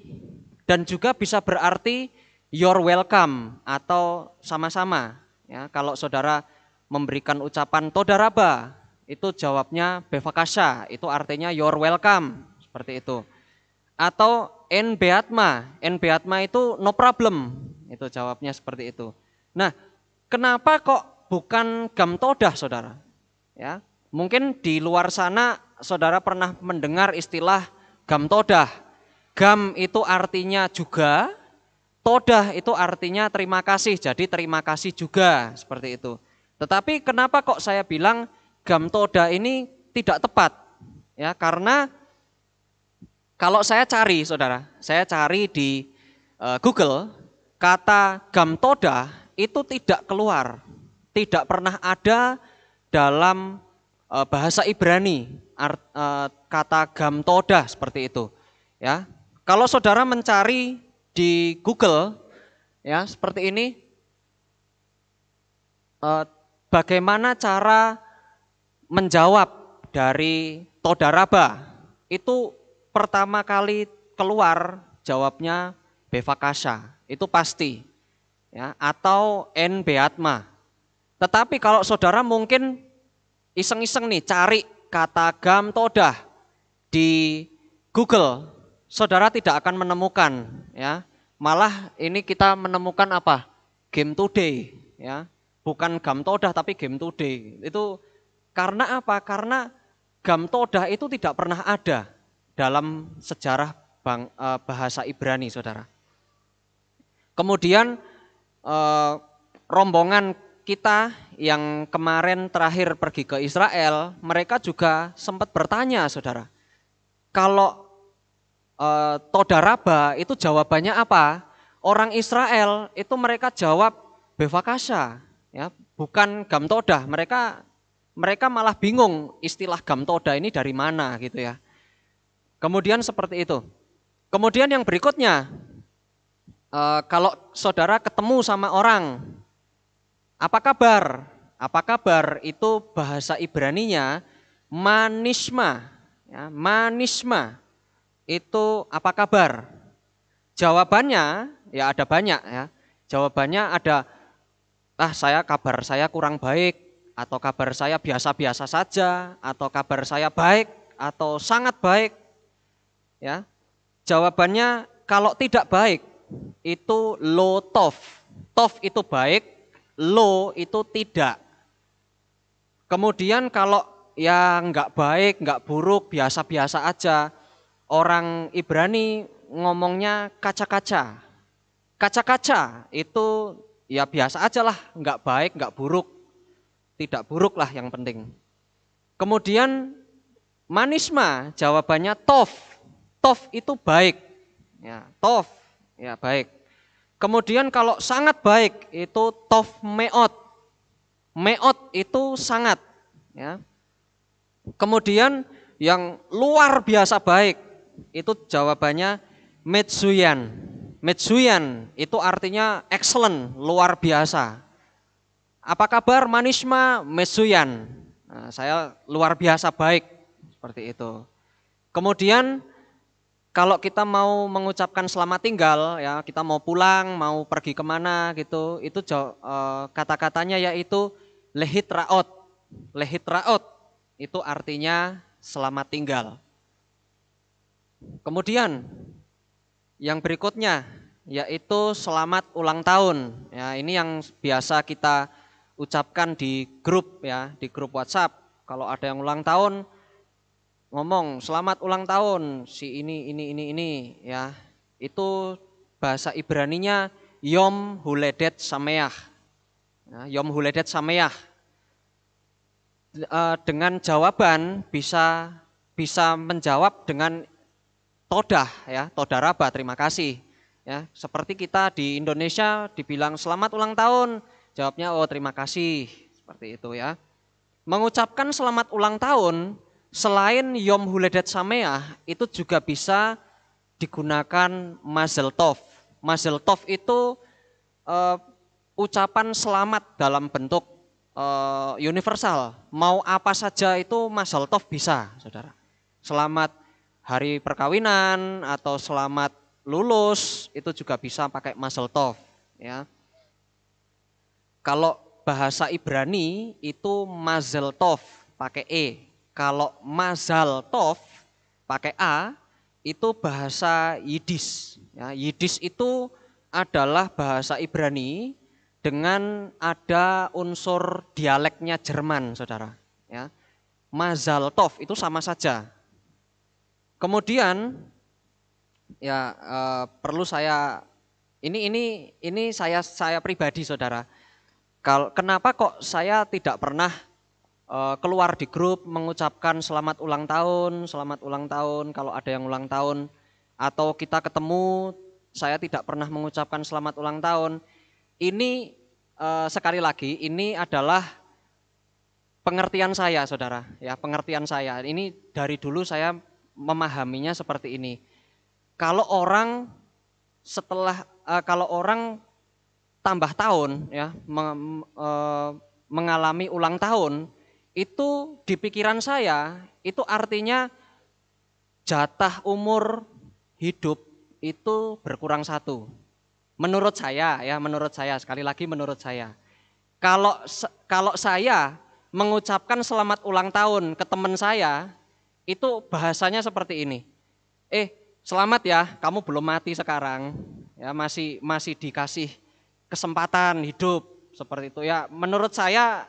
[SPEAKER 6] dan juga bisa berarti you're welcome atau sama-sama. Ya, kalau saudara memberikan ucapan todaraba, itu jawabnya bevakasha, itu artinya you're welcome, seperti itu. Atau en beatma itu no problem, itu jawabnya seperti itu. Nah, kenapa kok bukan gam todah, saudara? Ya, mungkin di luar sana saudara pernah mendengar istilah gam todah. Gam itu artinya juga, todah itu artinya terima kasih, jadi terima kasih juga, seperti itu. Tetapi kenapa kok saya bilang gam todah ini tidak tepat? Ya, karena kalau saya cari, saudara, saya cari di Google, kata gam todah itu tidak keluar, tidak pernah ada dalam bahasa Ibrani kata gam todah seperti itu. Ya, kalau saudara mencari di Google, ya seperti ini, bagaimana cara menjawab dari todaraba, itu pertama kali keluar jawabnya bevakasha, itu pasti, ya, atau en beatma. Tetapi kalau saudara mungkin iseng-iseng nih cari kata gam todah di Google, saudara tidak akan menemukan, ya. Malah ini kita menemukan apa? Game today, ya. Bukan gam todah tapi game today. Itu karena apa? Karena gam todah itu tidak pernah ada dalam sejarah bahasa Ibrani, saudara. Kemudian rombongan kita yang kemarin terakhir pergi ke Israel, mereka juga sempat bertanya, saudara. Kalau Todaraba itu jawabannya apa? Orang Israel itu mereka jawab Bevakasha, ya, bukan Gamtoda. Mereka malah bingung istilah Gamtoda ini dari mana gitu ya. Kemudian seperti itu. Kemudian yang berikutnya, kalau saudara ketemu sama orang, apa kabar? Apa kabar itu bahasa Ibraninya manishma, ya, manishma itu apa kabar? Jawabannya ya ada banyak ya. Jawabannya ada, kabar saya kurang baik, atau kabar saya biasa-biasa saja, atau kabar saya baik atau sangat baik. Ya. Jawabannya kalau tidak baik itu lo tov. Tov itu baik, lo itu tidak. Kemudian kalau yang enggak baik, enggak buruk, biasa-biasa aja, orang Ibrani ngomongnya kaca-kaca. Kaca-kaca itu ya biasa aja lah, enggak baik, enggak buruk. Tidak buruk lah yang penting. Kemudian manisma, jawabannya tov. Tov itu baik. Ya, tov, ya baik. Kemudian kalau sangat baik itu tov meot. Meot itu sangat. Ya. Kemudian yang luar biasa baik itu jawabannya metsuyan. Metsuyan itu artinya excellent, luar biasa. Apa kabar manisma metsuyan? Nah, saya luar biasa baik, seperti itu. Kemudian kalau kita mau mengucapkan selamat tinggal, ya kita mau pulang, mau pergi kemana gitu, itu kata-katanya yaitu lehitraot. Lehitraot itu artinya selamat tinggal. Kemudian yang berikutnya yaitu selamat ulang tahun. Ya, ini yang biasa kita ucapkan di grup ya, di grup WhatsApp. Kalau ada yang ulang tahun, ngomong selamat ulang tahun si ini ya. Itu bahasa Ibraninya Yom Huledet Sameach. Ya, Yom Huledet Sameach. Dengan jawaban bisa menjawab dengan todah ya, todaraba, terima kasih. Ya, seperti kita di Indonesia dibilang selamat ulang tahun, jawabnya oh terima kasih, seperti itu ya. Mengucapkan selamat ulang tahun selain Yom Huledet Sameach itu juga bisa digunakan Mazel Tov. Mazel Tov itu ucapan selamat dalam bentuk universal. Mau apa saja itu Mazel Tov bisa, saudara. Selamat hari perkawinan atau selamat lulus itu juga bisa pakai Mazel Tov. Ya. Kalau bahasa Ibrani itu Mazel Tov pakai E. Kalau Mazal Tov pakai A itu bahasa Yiddish. Ya, Yiddish itu adalah bahasa Ibrani dengan ada unsur dialeknya Jerman, saudara. Ya. Mazal Tov itu sama saja. Kemudian ya perlu saya ini saya pribadi, saudara. Kenapa kok saya tidak pernah keluar di grup mengucapkan selamat ulang tahun kalau ada yang ulang tahun, atau kita ketemu saya tidak pernah mengucapkan selamat ulang tahun. Ini sekali lagi ini adalah pengertian saya, saudara, ya, pengertian saya. Ini dari dulu saya memahaminya seperti ini. Kalau orang tambah tahun ya, mengalami ulang tahun, itu di pikiran saya itu artinya jatah umur hidup itu berkurang 1. Menurut saya ya, sekali lagi menurut saya. Kalau saya mengucapkan selamat ulang tahun ke teman saya, itu bahasanya seperti ini. Selamat ya, kamu belum mati sekarang. Ya, masih dikasih kesempatan hidup seperti itu ya. Menurut saya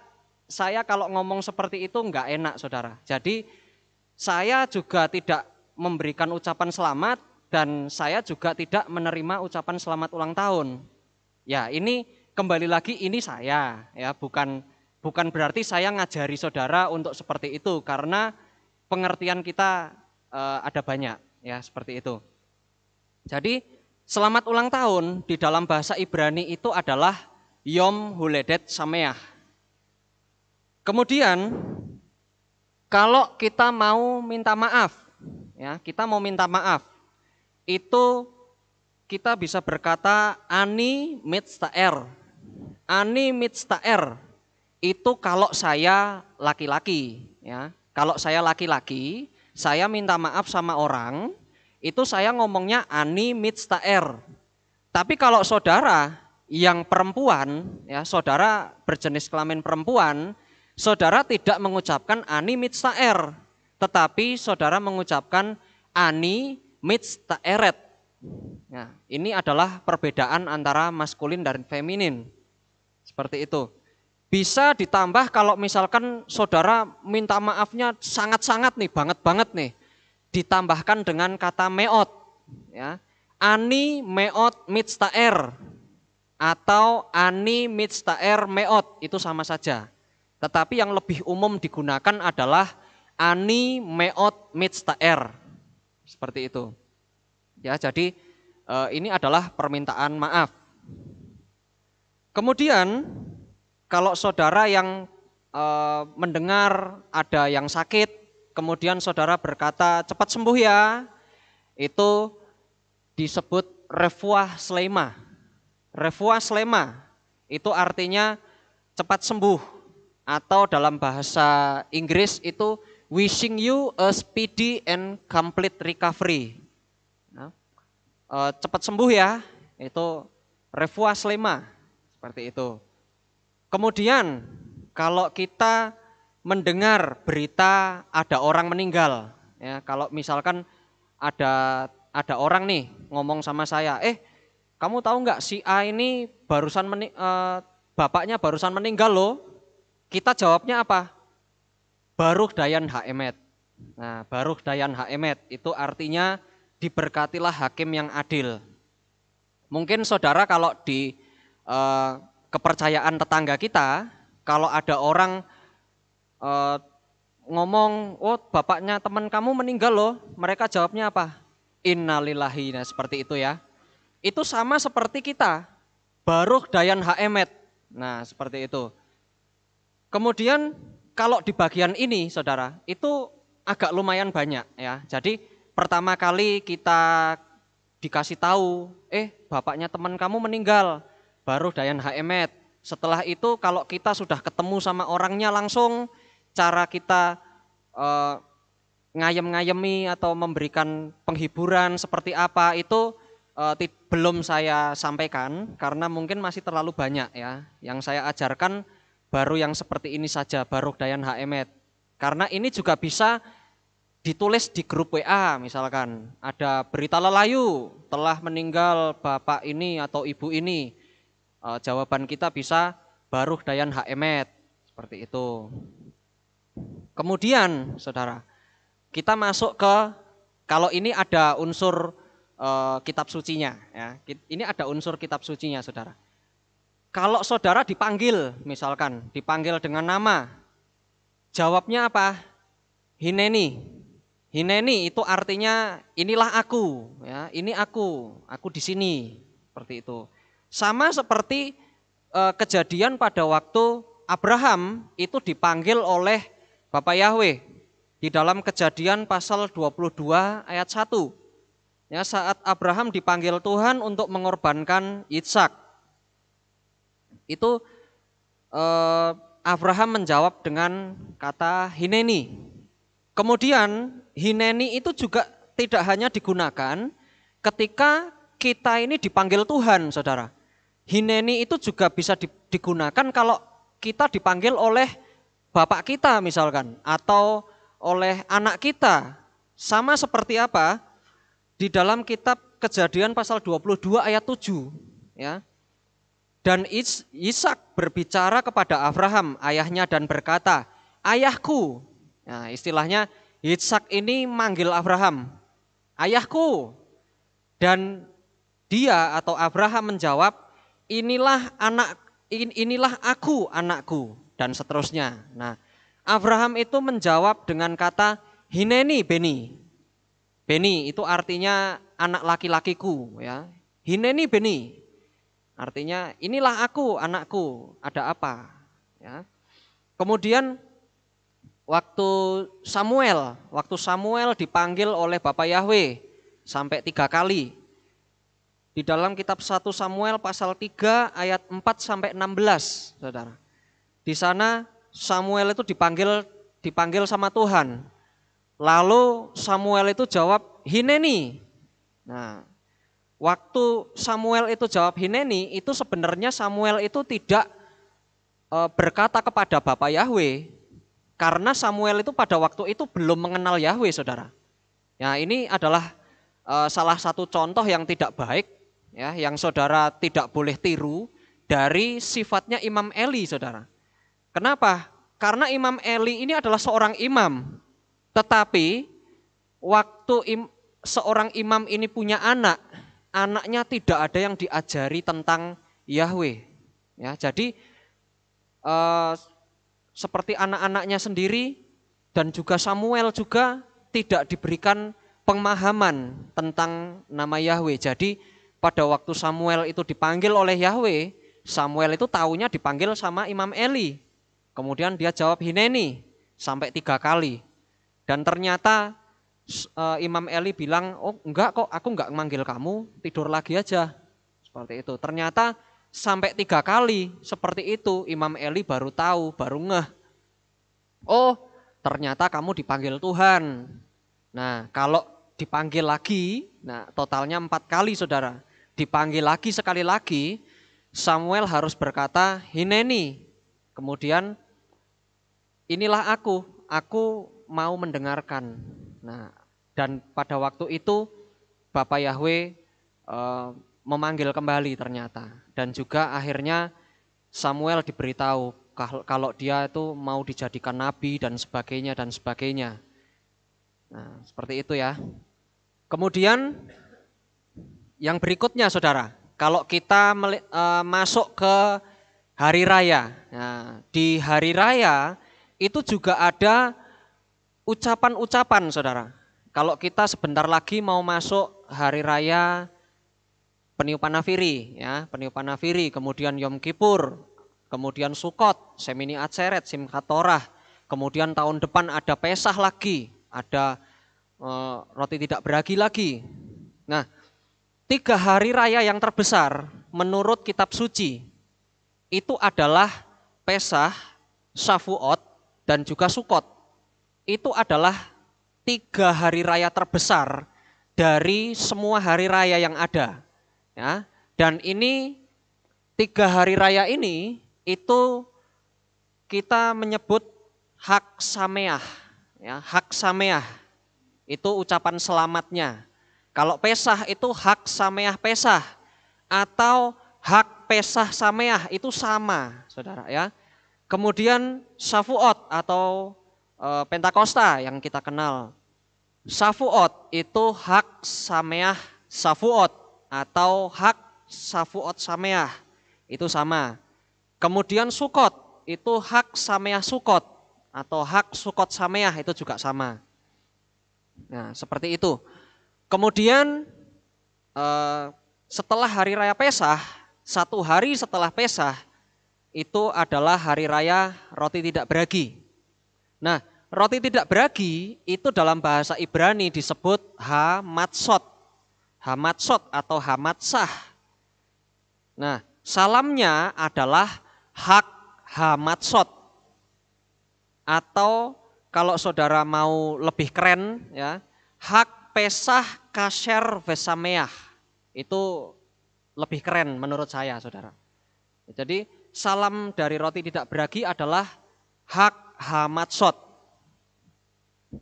[SPEAKER 6] kalau ngomong seperti itu enggak enak, saudara. Jadi saya juga tidak memberikan ucapan selamat dan saya juga tidak menerima ucapan selamat ulang tahun. Ya, ini kembali lagi ini saya ya, bukan bukan berarti saya ngajari saudara untuk seperti itu, karena pengertian kita ada banyak ya seperti itu. Jadi selamat ulang tahun di dalam bahasa Ibrani itu adalah Yom Huledet Sameach. Kemudian kalau kita mau minta maaf, ya kita mau minta maaf, itu kita bisa berkata ani mitztaer. Ani mitztaer itu kalau saya laki-laki, ya. Kalau saya laki-laki, saya minta maaf sama orang, itu saya ngomongnya ani mitztaer. Tapi kalau saudara yang perempuan, ya saudara berjenis kelamin perempuan, saudara tidak mengucapkan ani mitztaer, tetapi saudara mengucapkan ani mitztaeret. Nah, ini adalah perbedaan antara maskulin dan feminin. Seperti itu. Bisa ditambah kalau misalkan saudara minta maafnya sangat-sangat nih, banget nih. Ditambahkan dengan kata meot, ya. Ani meot mitztaer atau ani mitztaer meot itu sama saja. Tetapi yang lebih umum digunakan adalah ani meot mitztaer. Seperti itu. Ya, jadi ini adalah permintaan maaf. Kemudian kalau saudara yang mendengar ada yang sakit, kemudian saudara berkata cepat sembuh ya, itu disebut refuah slema. Refuah slema itu artinya cepat sembuh, atau dalam bahasa Inggris itu wishing you a speedy and complete recovery. Cepat sembuh ya, itu refuah slema, seperti itu. Kemudian kalau kita mendengar berita ada orang meninggal, ya kalau misalkan ada orang nih ngomong sama saya, kamu tahu nggak si A ini bapaknya barusan meninggal loh, kita jawabnya apa? Baruch Dayan Haemet. Nah, Baruch Dayan Haemet itu artinya diberkatilah hakim yang adil. Mungkin saudara kalau di kepercayaan tetangga kita, kalau ada orang ngomong, oh bapaknya teman kamu meninggal loh, mereka jawabnya apa? Innalillahi, nah seperti itu ya. Itu sama seperti kita, Baruch Dayan Haemet. Nah seperti itu. Kemudian kalau di bagian ini saudara, itu agak lumayan banyak ya. Jadi pertama kali kita dikasih tahu, bapaknya teman kamu meninggal, baru Dayan Haemet. Setelah itu kalau kita sudah ketemu sama orangnya langsung, cara kita ngayem-ngayemi atau memberikan penghiburan seperti apa itu belum saya sampaikan karena mungkin masih terlalu banyak ya. Yang saya ajarkan baru yang seperti ini saja, Baruch Dayan Haemet. Karena ini juga bisa ditulis di grup WA, misalkan ada berita lelayu telah meninggal bapak ini atau ibu ini, jawaban kita bisa Baruch Dayan Haemet, seperti itu. Kemudian saudara, kita masuk ke, kalau ini ada unsur kitab sucinya ya, ini ada unsur kitab sucinya saudara. Kalau saudara dipanggil, misalkan dipanggil dengan nama, jawabnya apa? Hineni. Hineni itu artinya inilah aku, ya, ini aku di sini, seperti itu. Sama seperti kejadian pada waktu Abraham itu dipanggil oleh Bapak Yahweh di dalam Kejadian pasal 22 ayat 1. Ya, saat Abraham dipanggil Tuhan untuk mengorbankan Ishak, itu Abraham menjawab dengan kata Hineni. Kemudian Hineni itu juga tidak hanya digunakan ketika kita ini dipanggil Tuhan, saudara. Hineni itu juga bisa digunakan kalau kita dipanggil oleh bapak kita misalkan, atau oleh anak kita. Sama seperti apa? Di dalam kitab Kejadian pasal 22 ayat 7. Ya. Dan Ishak berbicara kepada Abraham, ayahnya, dan berkata, ayahku. Nah, istilahnya Ishak ini manggil Abraham, ayahku. Dan dia atau Abraham menjawab, inilah aku anakku. dan seterusnya. Nah, Abraham itu menjawab dengan kata Hineni Beni. Beni itu artinya anak laki-lakiku, ya. Hineni Beni. Artinya inilah aku, anakku, ada apa? Ya. Kemudian waktu Samuel dipanggil oleh Bapa Yahweh sampai 3 kali. Di dalam kitab 1 Samuel pasal 3 ayat 4 sampai 16, Saudara. Di sana Samuel itu dipanggil sama Tuhan. Lalu Samuel itu jawab Hineni. Nah, waktu Samuel itu jawab Hineni, itu sebenarnya Samuel itu tidak berkata kepada Bapa Yahweh, karena Samuel itu pada waktu itu belum mengenal Yahweh, Saudara. Ya, ini adalah salah satu contoh yang tidak baik, ya, yang saudara tidak boleh tiru dari sifatnya Imam Eli, Saudara. Kenapa? Karena Imam Eli ini adalah seorang imam, tetapi waktu seorang imam ini punya anaknya tidak ada yang diajari tentang Yahweh. Ya, jadi seperti anak-anaknya sendiri dan juga Samuel juga tidak diberikan pemahaman tentang nama Yahweh. Jadi pada waktu Samuel itu dipanggil oleh Yahweh, Samuel itu taunya dipanggil sama Imam Eli. Kemudian dia jawab Hineni sampai 3 kali. Dan ternyata Imam Eli bilang, oh enggak kok, aku enggak manggil kamu, tidur lagi aja. Seperti itu. Ternyata sampai 3 kali seperti itu Imam Eli baru tahu, baru ngeh. Oh ternyata kamu dipanggil Tuhan. Nah kalau dipanggil lagi, nah totalnya 4 kali, Saudara. Dipanggil lagi sekali lagi, Samuel harus berkata Hineni. Kemudian inilah aku mau mendengarkan. Nah, dan pada waktu itu Bapa Yahweh memanggil kembali ternyata. Dan juga akhirnya Samuel diberitahu kalau dia itu mau dijadikan nabi dan sebagainya dan sebagainya. Nah, seperti itu ya. Kemudian yang berikutnya, Saudara, kalau kita masuk ke hari raya. Nah, di hari raya itu juga ada ucapan-ucapan, Saudara. Kalau kita sebentar lagi mau masuk hari raya peniupan nafiri, ya, peniupan nafiri, kemudian Yom Kippur, kemudian Sukot, Semini Atseret, Simchat Torah, kemudian tahun depan ada Pesah lagi, ada roti tidak beragi lagi. Nah, 3 hari raya yang terbesar menurut kitab suci itu adalah Pesah, Shavuot, dan juga Sukot. Itu adalah 3 hari raya terbesar dari semua hari raya yang ada. Ya, dan ini 3 hari raya ini itu kita menyebut Hak Sameah. Ya, Hak Sameah itu ucapan selamatnya. Kalau Pesah itu Hak Sameah Pesah atau Hak Pesah Sameah itu sama, Saudara ya. Kemudian Shavuot atau Pentakosta yang kita kenal. Shavuot itu Hak Sameah Shavuot atau Hak Shavuot Sameah itu sama. Kemudian Sukot itu Hak Sameah Sukot atau Hak Sukot Sameah itu juga sama. Nah, seperti itu. Kemudian setelah hari raya Pesah, 1 hari setelah Pesah itu adalah hari raya roti tidak beragi. Nah, roti tidak beragi itu dalam bahasa Ibrani disebut Hamatsot. Hamatsot atau Hamatsah. Nah, salamnya adalah Hak Hamatsot. Atau kalau saudara mau lebih keren ya, Hak Pesah Kasher Vesameah. Itu lebih keren menurut saya, Saudara. Jadi salam dari roti tidak beragi adalah Hak Hamatsot.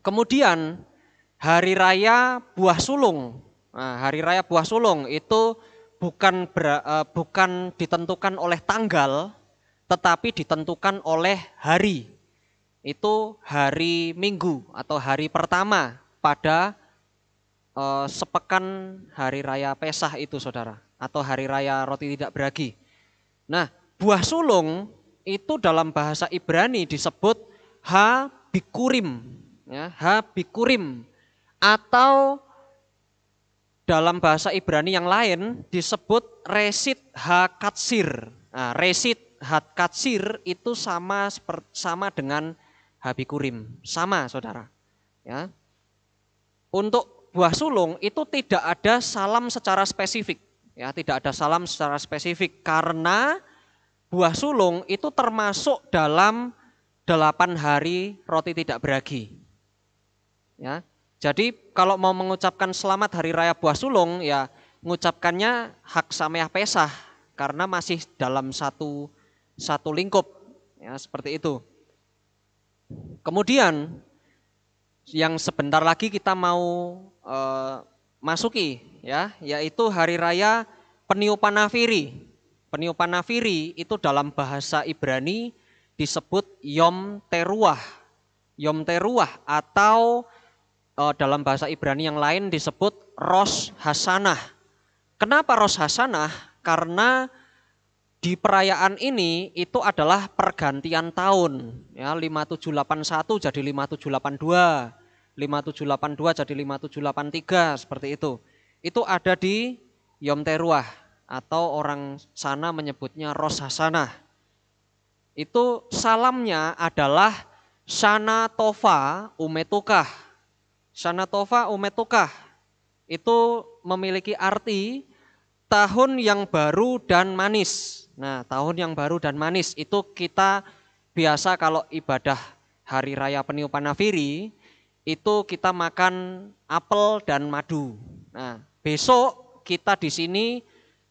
[SPEAKER 6] Kemudian hari raya buah sulung. Nah, hari raya buah sulung itu bukan ditentukan oleh tanggal, tetapi ditentukan oleh hari. Itu hari Minggu atau hari pertama pada sepekan hari raya Pesah itu, Saudara, atau hari raya roti tidak beragi. Nah, buah sulung itu dalam bahasa Ibrani disebut Ha-Bikurim, ya, Ha-Bikurim, atau dalam bahasa Ibrani yang lain disebut Resit Ha-Katsir. Nah, Resit Ha-Katsir itu sama dengan Ha-Bikurim, sama saudara. Ya. Untuk buah sulung itu tidak ada salam secara spesifik, ya, tidak ada salam secara spesifik karena buah sulung itu termasuk dalam 8 hari roti tidak beragi. Ya. Jadi kalau mau mengucapkan selamat hari raya buah sulung, ya mengucapkannya Hak Sameah Pesah karena masih dalam satu lingkup, ya seperti itu. Kemudian yang sebentar lagi kita mau masuki, ya, yaitu hari raya Peniupan Nafiri. Peniupan Nafiri itu dalam bahasa Ibrani disebut Yom Teruah. Yom Teruah atau dalam bahasa Ibrani yang lain disebut Rosh Hasanah. Kenapa Rosh Hasanah? Karena di perayaan ini itu adalah pergantian tahun, ya, 5781 jadi 5782, 5782 jadi 5783 seperti itu. Itu ada di Yom Teruah atau orang sana menyebutnya Rosh Hasanah. Itu salamnya adalah Shana Tova Umetukah. Shana Tova Umetukah itu memiliki arti tahun yang baru dan manis. Nah, tahun yang baru dan manis itu kita biasa kalau ibadah hari raya Peniupan Nafiri itu kita makan apel dan madu. Nah, besok kita di sini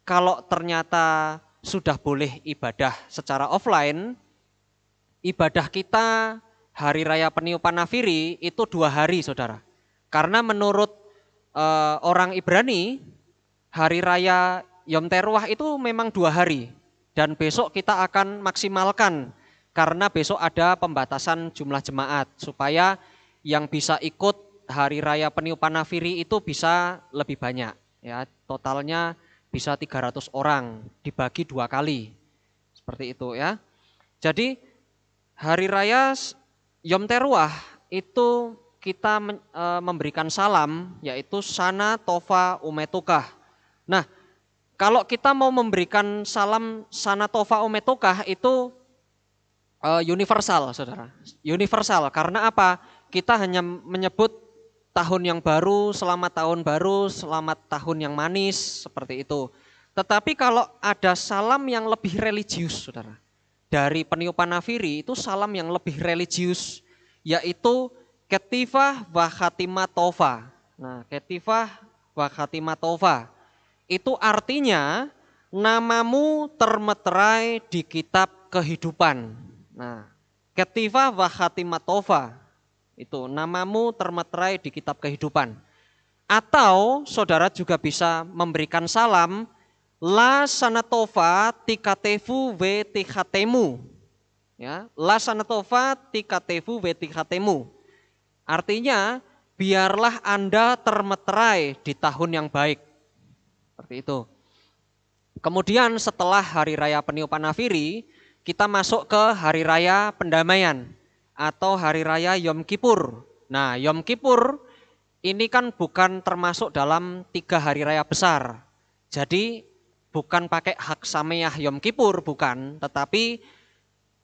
[SPEAKER 6] kalau ternyata sudah boleh ibadah secara offline, ibadah kita hari raya Peniupan Nafiri itu 2 hari, saudara. Karena menurut orang Ibrani, hari raya Yom Teruah itu memang 2 hari. Dan besok kita akan maksimalkan karena besok ada pembatasan jumlah jemaat. Supaya yang bisa ikut hari raya Peniupan Nafiri itu bisa lebih banyak. Ya, totalnya bisa 300 orang dibagi 2 kali. Seperti itu ya. Jadi hari raya Yom Teruah itu kita memberikan salam yaitu Shana Tova Umetukah. Nah, kalau kita mau memberikan salam Shana Tova Umetukah itu universal, saudara. Universal karena apa? Kita hanya menyebut tahun yang baru, selamat tahun baru, selamat tahun yang manis, seperti itu. Tetapi kalau ada salam yang lebih religius, saudara. Dari Peniupan Nafiri itu salam yang lebih religius yaitu Ketifah wa Khatimah Tova. Nah, Ketifah wa Khatimah Tova itu artinya namamu termeterai di kitab kehidupan. Nah, Ketifah wa Khatimah Tova itu namamu termeterai di kitab kehidupan. Atau saudara juga bisa memberikan salam La Sanatova Tikatevu ve Tikhatemu. Ya, La Sanatova Tikatevu ve Tikhatemu. Artinya, biarlah Anda termeterai di tahun yang baik. Seperti itu. Kemudian setelah hari raya Peniupan Nafiri, kita masuk ke hari raya pendamaian atau hari raya Yom Kippur. Nah, Yom Kippur ini kan bukan termasuk dalam 3 hari raya besar. Jadi bukan pakai hak sameah Yom Kippur, bukan. Tetapi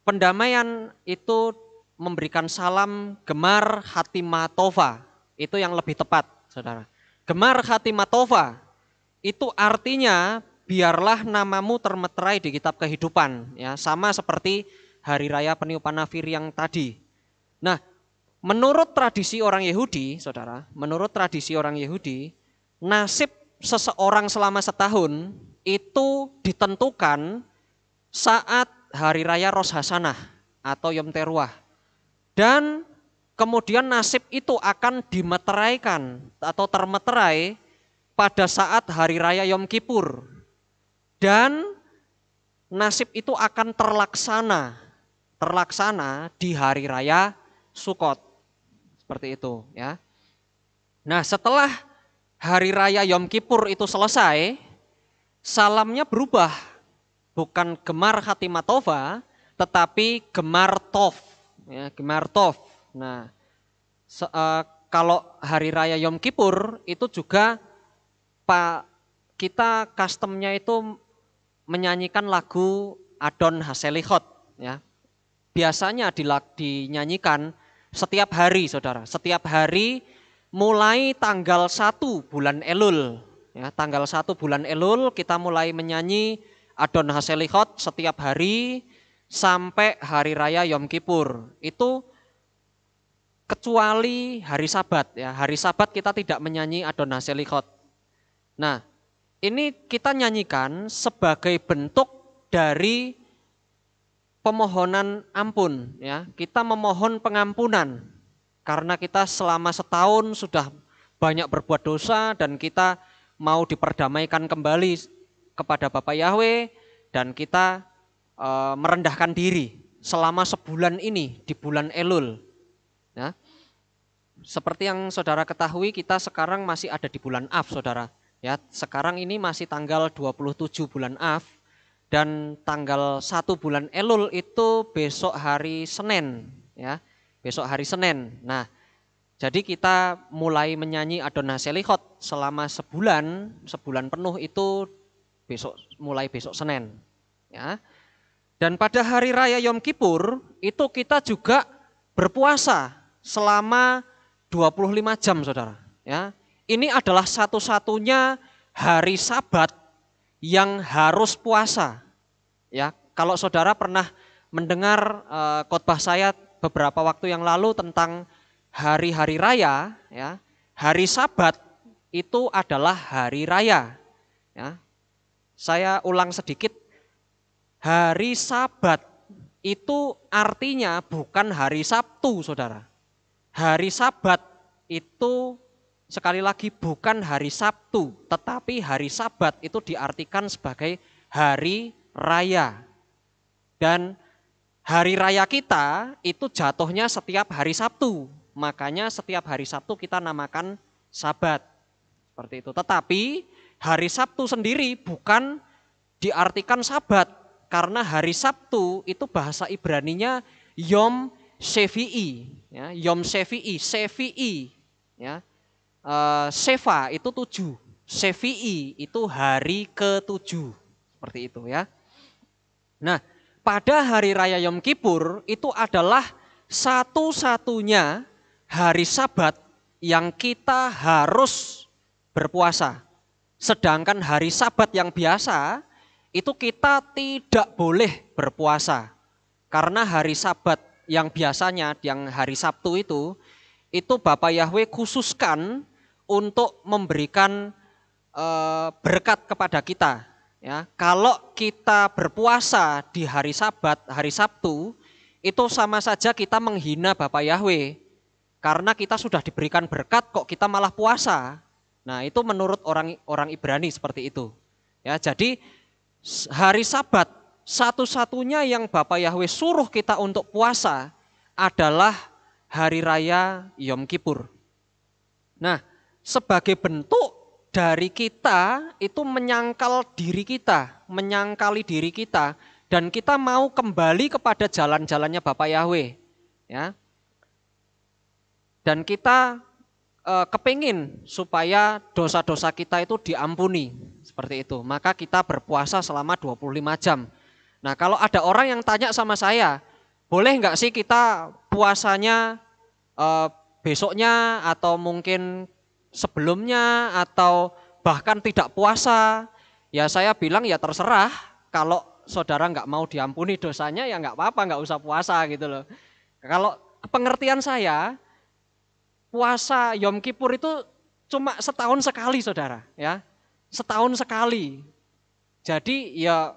[SPEAKER 6] pendamaian itu memberikan salam gemar Khatimah Tova. Itu yang lebih tepat, saudara. Gemar Khatimah Tova itu artinya biarlah namamu termeterai di kitab kehidupan. Ya, sama seperti hari raya Peniupan Nafiri yang tadi. Nah, menurut tradisi orang Yahudi, saudara, menurut tradisi orang Yahudi, nasib seseorang selama setahun itu ditentukan saat hari raya Rosh Hasanah atau Yom Teruah. Dan kemudian nasib itu akan dimeteraikan atau termeterai pada saat hari raya Yom Kippur. Dan nasib itu akan terlaksana di hari raya Sukot. Seperti itu ya. Nah, setelah hari raya Yom Kippur itu selesai, salamnya berubah. Bukan gemar Khatimah Tova, tetapi gemartov, ya, gemartov. Nah, kalau hari raya Yom Kippur itu juga kita customnya itu menyanyikan lagu Adon Haselichot, ya. Biasanya dinyanyikan setiap hari, saudara. Setiap hari mulai tanggal 1 bulan Elul, ya, tanggal 1 bulan Elul kita mulai menyanyi Adon Haselichot setiap hari sampai hari raya Yom Kippur. Itu kecuali hari Sabat, ya. Hari Sabat kita tidak menyanyi Adon Haselichot. Nah, ini kita nyanyikan sebagai bentuk dari pemohonan ampun, ya. Kita memohon pengampunan karena kita selama setahun sudah banyak berbuat dosa dan kita mau diperdamaikan kembali kepada Bapa Yahweh dan kita merendahkan diri selama sebulan ini di bulan Elul. Ya. Seperti yang saudara ketahui, kita sekarang masih ada di bulan Av, saudara. Ya, sekarang ini masih tanggal 27 bulan Av dan tanggal 1 bulan Elul itu besok hari Senin, ya. Besok hari Senin. Nah, jadi kita mulai menyanyi Adon Haselichot selama sebulan penuh itu mulai besok Senin, ya. Dan pada hari raya Yom Kippur itu kita juga berpuasa selama 25 jam, saudara, ya. Ini adalah satu-satunya hari Sabat yang harus puasa. Ya, kalau saudara pernah mendengar khotbah saya beberapa waktu yang lalu tentang hari-hari raya, ya, hari Sabat itu adalah hari raya. Ya. Saya ulang sedikit, hari Sabat itu artinya bukan hari Sabtu, saudara. Hari Sabat itu sekali lagi bukan hari Sabtu, tetapi hari Sabat itu diartikan sebagai hari raya. Dan hari raya kita itu jatuhnya setiap hari Sabtu. Makanya setiap hari Sabtu kita namakan Sabat. Seperti itu. Tetapi hari Sabtu sendiri bukan diartikan Sabat. Karena hari Sabtu itu bahasa Ibraninya Yom Shevi'i. Ya, Yom Shevi'i, Shevi'i. Ya. Sheva itu 7, Shevi'i itu hari ke-7, seperti itu, ya. Nah, pada hari raya Yom Kippur itu adalah satu-satunya hari Sabat yang kita harus berpuasa. Sedangkan hari Sabat yang biasa itu kita tidak boleh berpuasa. Karena hari Sabat yang biasanya, yang hari Sabtu itu Bapa Yahweh khususkan untuk memberikan berkat kepada kita. Ya, kalau kita berpuasa di hari Sabat, hari Sabtu, itu sama saja kita menghina Bapa Yahweh. Karena kita sudah diberikan berkat kok kita malah puasa. Nah, itu menurut orang Ibrani seperti itu. Ya, jadi hari Sabat satu-satunya yang Bapa Yahweh suruh kita untuk puasa adalah hari raya Yom Kippur. Nah, sebagai bentuk dari kita itu menyangkali diri kita dan kita mau kembali kepada jalan-jalannya Bapa Yahweh, ya. Dan kita kepingin supaya dosa-dosa kita itu diampuni, seperti itu. Maka kita berpuasa selama 25 jam. Nah, kalau ada orang yang tanya sama saya, boleh nggak sih kita puasanya besoknya atau mungkin sebelumnya atau bahkan tidak puasa? Ya saya bilang ya terserah, kalau saudara nggak mau diampuni dosanya ya nggak apa-apa, nggak usah puasa gitu loh. Kalau pengertian saya, puasa Yom Kippur itu cuma setahun sekali, saudara, ya, setahun sekali. Jadi ya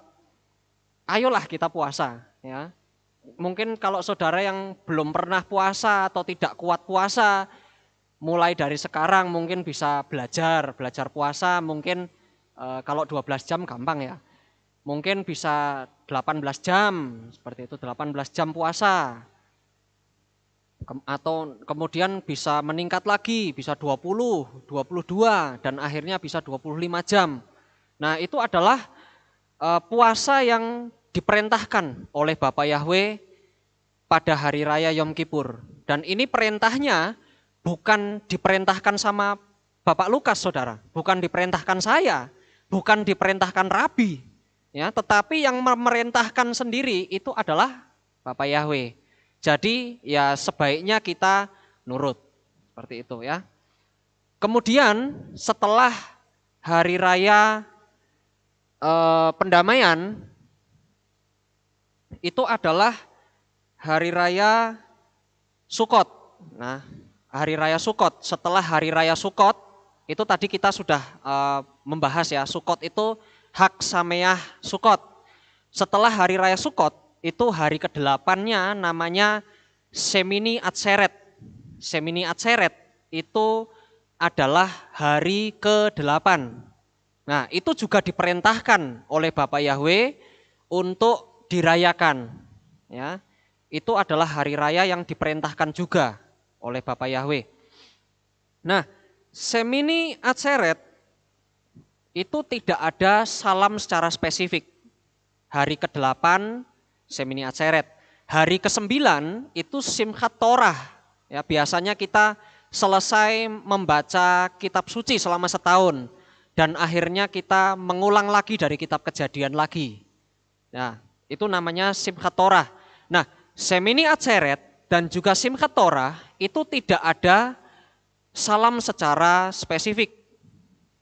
[SPEAKER 6] ayolah kita puasa, ya. Mungkin kalau saudara yang belum pernah puasa atau tidak kuat puasa, mulai dari sekarang mungkin bisa belajar puasa, mungkin kalau 12 jam gampang ya. Mungkin bisa 18 jam, seperti itu, 18 jam puasa. Atau kemudian bisa meningkat lagi, bisa 20, 22, dan akhirnya bisa 25 jam. Nah, itu adalah puasa yang diperintahkan oleh Bapak Yahweh pada hari raya Yom Kippur. Dan ini perintahnya bukan diperintahkan sama Bapak Lukas, saudara. Bukan diperintahkan saya, bukan diperintahkan Rabi. Ya, tetapi yang memerintahkan sendiri itu adalah Bapak Yahweh. Jadi ya sebaiknya kita nurut. Seperti itu ya. Kemudian setelah hari raya pendamaian, itu adalah hari raya Sukot. Nah, hari raya Sukot, setelah hari raya Sukot, itu tadi kita sudah membahas ya, Sukot itu hak sameah Sukot. Setelah hari raya Sukot, itu hari ke-8-nya namanya Shemini Atseret. Shemini Atseret itu adalah hari ke-8. Nah, itu juga diperintahkan oleh Bapak Yahweh untuk dirayakan. Ya, itu adalah hari raya yang diperintahkan juga oleh Bapak Yahweh. Nah, Shemini Atseret itu tidak ada salam secara spesifik. Hari ke-8 Shemini Atseret. Hari ke-9 itu Simchat Torah. Ya, biasanya kita selesai membaca kitab suci selama setahun. Dan akhirnya kita mengulang lagi dari kitab Kejadian lagi. Nah, itu namanya Simchat Torah. Nah, Shemini Atseret dan juga Simchat Torah itu tidak ada salam secara spesifik.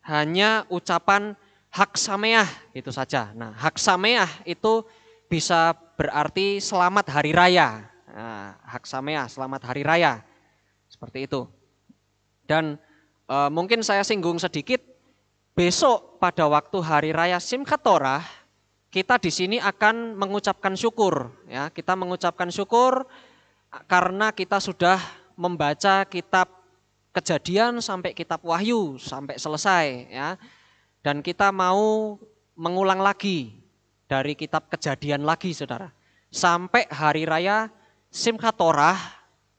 [SPEAKER 6] Hanya ucapan hak sameah itu saja. Nah, hak sameah itu bisa berarti selamat hari raya. Nah, hak sameah, selamat hari raya. Seperti itu. Dan mungkin saya singgung sedikit. Besok pada waktu hari raya Simchat Torah, kita di sini akan mengucapkan syukur. Ya, kita mengucapkan syukur karena kita sudah membaca kitab Kejadian sampai kitab Wahyu sampai selesai. Ya, dan kita mau mengulang lagi dari kitab Kejadian lagi, saudara, sampai hari raya Simchat Torah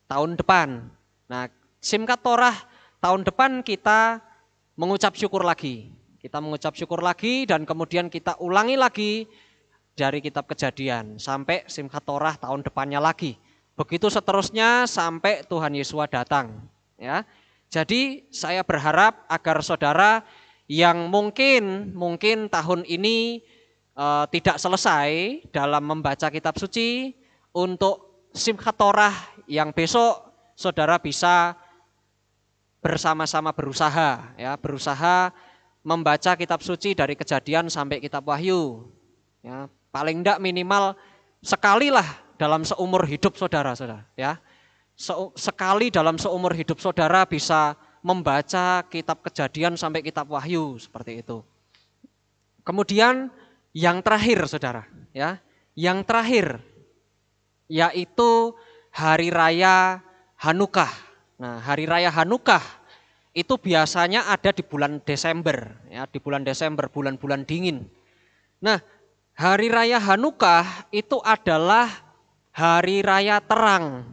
[SPEAKER 6] tahun depan. Nah, Simchat Torah tahun depan kita mengucap syukur lagi. Kita mengucap syukur lagi dan kemudian kita ulangi lagi dari kitab Kejadian sampai Simchat Torah tahun depannya lagi. Begitu seterusnya sampai Tuhan Yesus datang. Ya, jadi saya berharap agar saudara yang mungkin tahun ini tidak selesai dalam membaca kitab suci, untuk Simchat Torah yang besok saudara bisa bersama-sama berusaha, ya, berusaha membaca kitab suci dari Kejadian sampai kitab Wahyu. Ya, paling enggak minimal sekali lah dalam seumur hidup saudara, ya. Sekali dalam seumur hidup saudara bisa membaca kitab Kejadian sampai kitab Wahyu, seperti itu. Kemudian yang terakhir saudara, ya, yang terakhir yaitu hari raya Hanukah. Nah, hari raya Hanukah itu biasanya ada di bulan Desember, ya, di bulan Desember, bulan-bulan dingin. Nah, hari raya Hanukah itu adalah hari raya terang.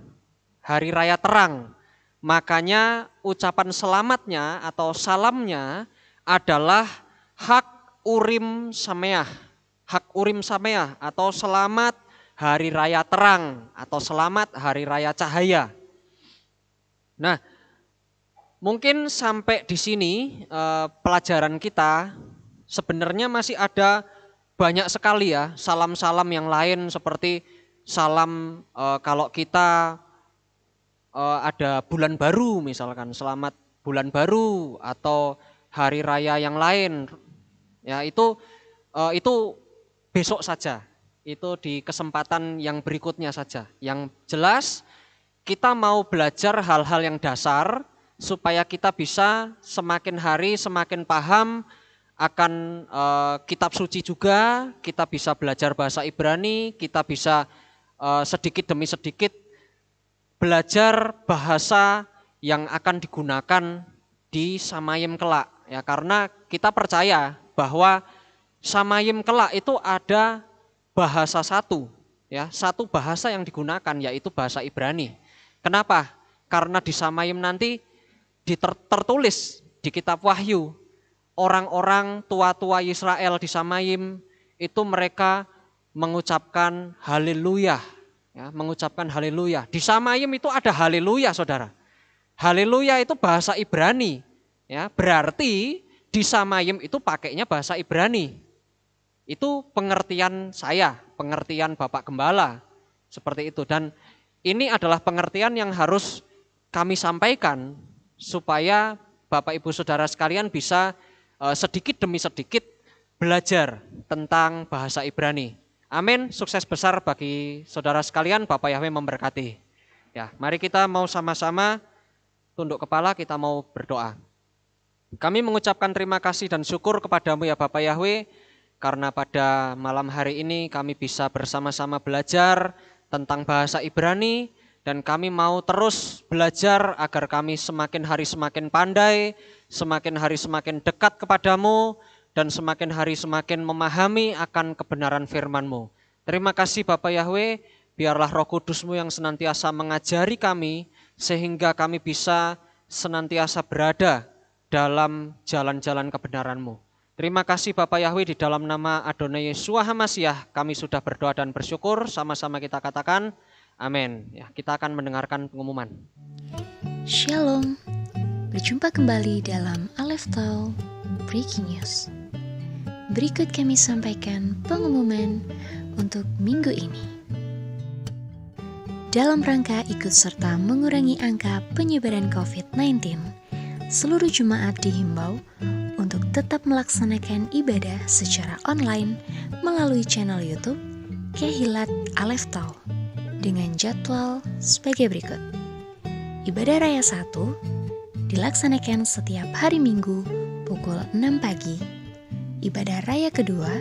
[SPEAKER 6] Hari raya terang. Makanya ucapan selamatnya atau salamnya adalah hak Urim Sameah. Hak Urim Sameah atau selamat hari raya terang atau selamat hari raya cahaya. Nah, mungkin sampai di sini pelajaran kita sebenarnya masih ada banyak sekali ya salam-salam yang lain, seperti salam kalau kita ada bulan baru misalkan, selamat bulan baru, atau hari raya yang lain. Ya, itu besok saja. Itu di kesempatan yang berikutnya saja. Yang jelas kita mau belajar hal-hal yang dasar supaya kita bisa semakin hari semakin paham akan kitab suci juga, kita bisa belajar bahasa Ibrani, kita bisa sedikit demi sedikit belajar bahasa yang akan digunakan di Samayim kelak. Ya, karena kita percaya bahwa Samayim kelak itu ada bahasa satu, ya, satu bahasa yang digunakan yaitu bahasa Ibrani. Kenapa? Karena di Samayim nanti tertulis di kitab Wahyu, orang-orang tua-tua Israel di Samayim itu mereka mengucapkan haleluya. Ya, mengucapkan haleluya. Di Samayim itu ada haleluya, saudara. Haleluya itu bahasa Ibrani. Ya, berarti di Samayim itu pakainya bahasa Ibrani. Itu pengertian saya, pengertian Bapak Gembala. Seperti itu. Dan ini adalah pengertian yang harus kami sampaikan supaya Bapak Ibu Saudara sekalian bisa sedikit demi sedikit belajar tentang bahasa Ibrani. Amin, sukses besar bagi saudara sekalian, Bapak Yahweh memberkati. Ya, mari kita mau sama-sama tunduk kepala, kita mau berdoa. Kami mengucapkan terima kasih dan syukur kepadamu ya Bapak Yahweh, karena pada malam hari ini kami bisa bersama-sama belajar tentang bahasa Ibrani, dan kami mau terus belajar agar kami semakin hari semakin pandai, semakin hari semakin dekat kepadamu, dan semakin hari semakin memahami akan kebenaran firman-Mu. Terima kasih Bapak Yahweh, biarlah Roh Kudus-Mu yang senantiasa mengajari kami, sehingga kami bisa senantiasa berada dalam jalan-jalan kebenaran-Mu. Terima kasih Bapak Yahweh, di dalam nama Adonai Yeshua HaMashiach kami sudah berdoa dan bersyukur, sama-sama kita katakan amin. Ya, kita akan mendengarkan pengumuman.
[SPEAKER 7] Shalom, berjumpa kembali dalam Aleph Tau Breaking News. Berikut kami sampaikan pengumuman untuk minggu ini. Dalam rangka ikut serta mengurangi angka penyebaran COVID-19, seluruh jemaat dihimbau untuk tetap melaksanakan ibadah secara online melalui channel YouTube Kehilat Aleph Tau dengan jadwal sebagai berikut. Ibadah Raya 1 dilaksanakan setiap hari Minggu pukul 6 pagi. Ibadah Raya kedua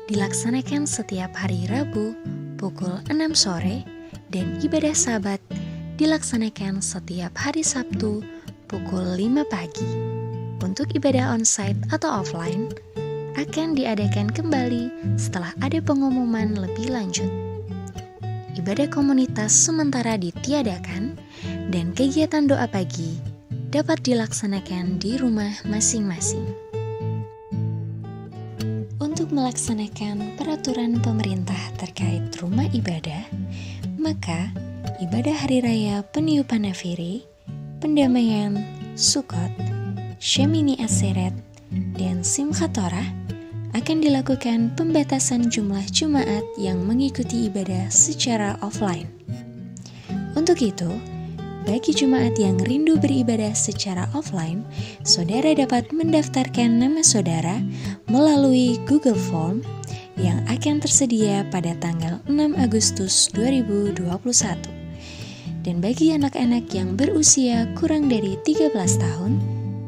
[SPEAKER 7] dilaksanakan setiap hari Rabu pukul 6 sore dan ibadah Sabat dilaksanakan setiap hari Sabtu pukul 5 pagi. Untuk ibadah onsite atau offline akan diadakan kembali setelah ada pengumuman lebih lanjut. Ibadah komunitas sementara ditiadakan dan kegiatan doa pagi dapat dilaksanakan di rumah masing-masing. Untuk melaksanakan peraturan pemerintah terkait rumah ibadah, maka ibadah Hari Raya Peniupan Nafiri, Pendamaian, Sukkot, Shemini Atseret, dan Simchat Torah akan dilakukan pembatasan jumlah jemaat yang mengikuti ibadah secara offline. Untuk itu, bagi jemaat yang rindu beribadah secara offline, saudara dapat mendaftarkan nama saudara melalui Google Form yang akan tersedia pada tanggal 6 Agustus 2021. Dan bagi anak-anak yang berusia kurang dari 13 tahun,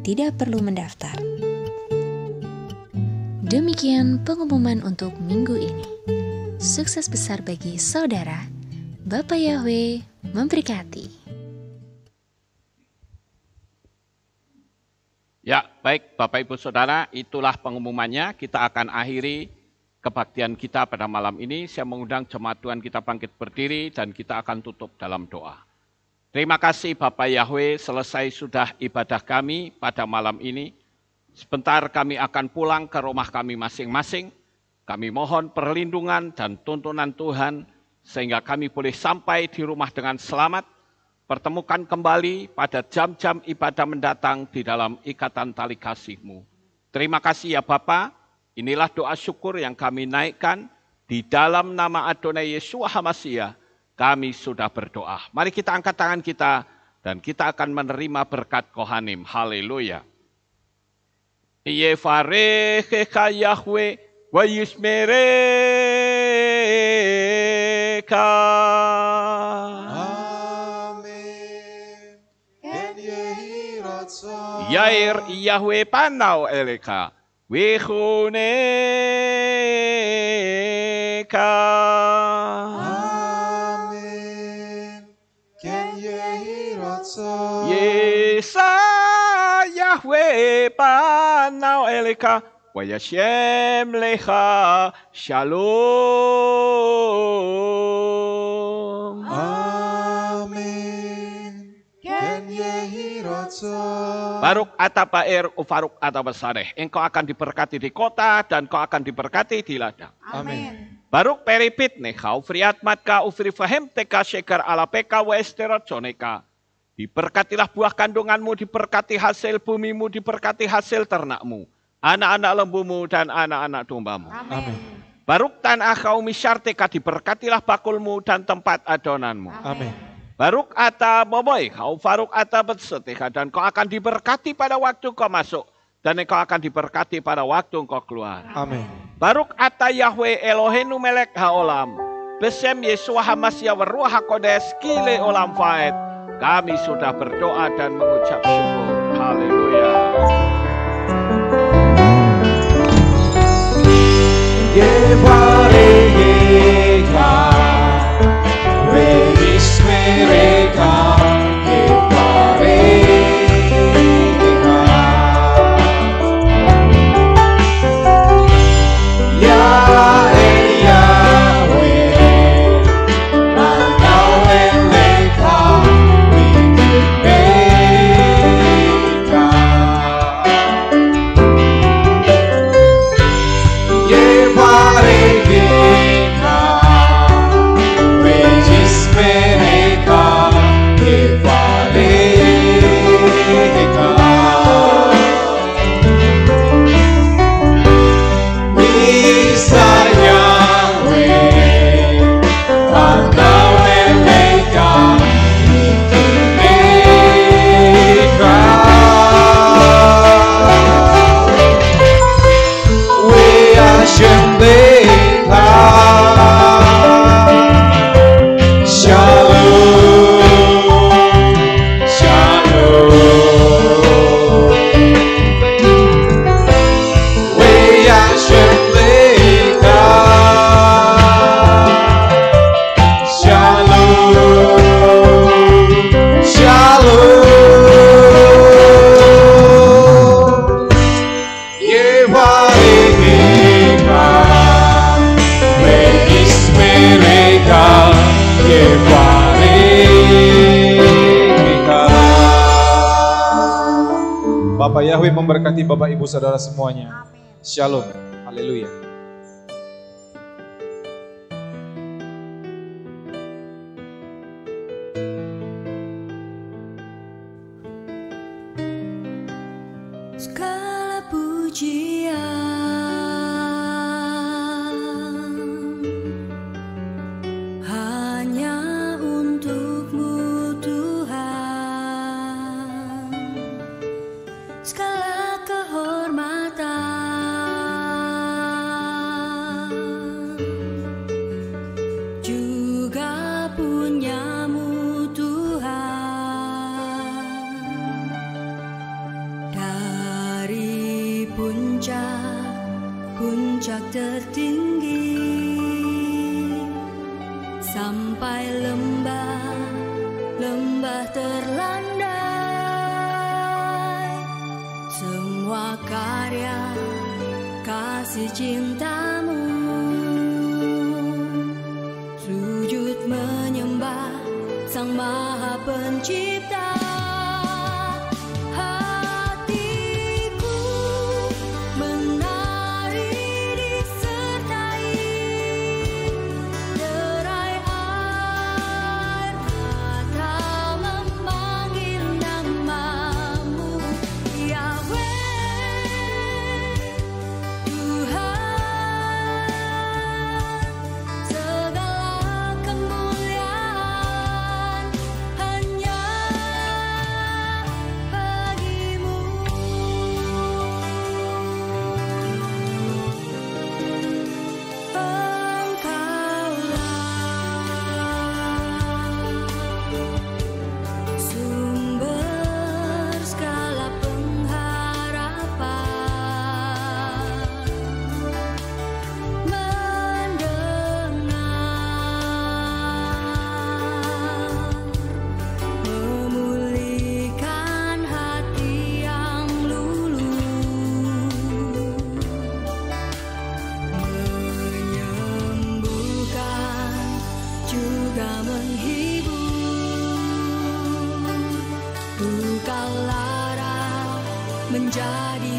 [SPEAKER 7] tidak perlu mendaftar. Demikian pengumuman untuk minggu ini. Sukses besar bagi saudara. Bapak Yahweh memberkati.
[SPEAKER 8] Ya, baik Bapak Ibu Saudara, itulah pengumumannya. Kita akan akhiri kebaktian kita pada malam ini. Saya mengundang jemaat Tuhan kita bangkit berdiri dan kita akan tutup dalam doa. Terima kasih Bapak Yahweh, selesai sudah ibadah kami pada malam ini. Sebentar kami akan pulang ke rumah kami masing-masing. Kami mohon perlindungan dan tuntunan Tuhan sehingga kami boleh sampai di rumah dengan selamat. Pertemukan kembali pada jam-jam ibadah mendatang di dalam ikatan tali kasih-Mu. Terima kasih ya Bapa. Inilah doa syukur yang kami naikkan di dalam nama Adonai Yeshua HaMashiach. Kami sudah berdoa. Mari kita angkat tangan kita dan kita akan menerima berkat Kohanim. Haleluya. Yevarechecha Yahweh wa yishmereka. Yair Yahweh panau eleka, wechoneka.
[SPEAKER 3] Amen. Ken yehi ratso.
[SPEAKER 8] Yesa Yahweh panau eleka, wayashem lecha shalom.
[SPEAKER 3] Amen. Ken yehi ratso.
[SPEAKER 8] Baruk atapaer ufaruk atabasareh. Engkau akan diberkati di kota dan kau akan diberkati di ladang.
[SPEAKER 3] Amin.
[SPEAKER 8] Baruk peripit nekau friat matka ufri fahem teka syekar ala peka wa esterot soneka. Diberkatilah buah kandunganmu, diberkati hasil bumimu, diberkati hasil ternakmu, anak-anak lembumu dan anak-anak dombamu.
[SPEAKER 3] Amin.
[SPEAKER 8] Baruk tanah kau misyarteka, diberkatilah bakulmu dan tempat adonanmu.
[SPEAKER 3] Amin.
[SPEAKER 8] Baruk ata boboy, kau faruk ata betseteka, dan kau akan diberkati pada waktu kau masuk, dan kau akan diberkati pada waktu kau keluar.
[SPEAKER 3] Amin.
[SPEAKER 8] Baruk ata Yahweh Elohenu melek haolam, besem Yesua Hamasya waruah hakodes kile olam faed. Kami sudah berdoa dan mengucap syukur. Haleluya.
[SPEAKER 3] Bapak Yahweh memberkati Bapak Ibu Saudara semuanya. Shalom. Haleluya.
[SPEAKER 1] Segala pujian hanya untuk-Mu Tuhan, segala kehormatan juga punya-Mu Tuhan. Dari puncak tertinggi sampai lembah terlandai, semua karya kasih cinta-Mu, sujud menyembah Sang Maha Pencipta. Menjadi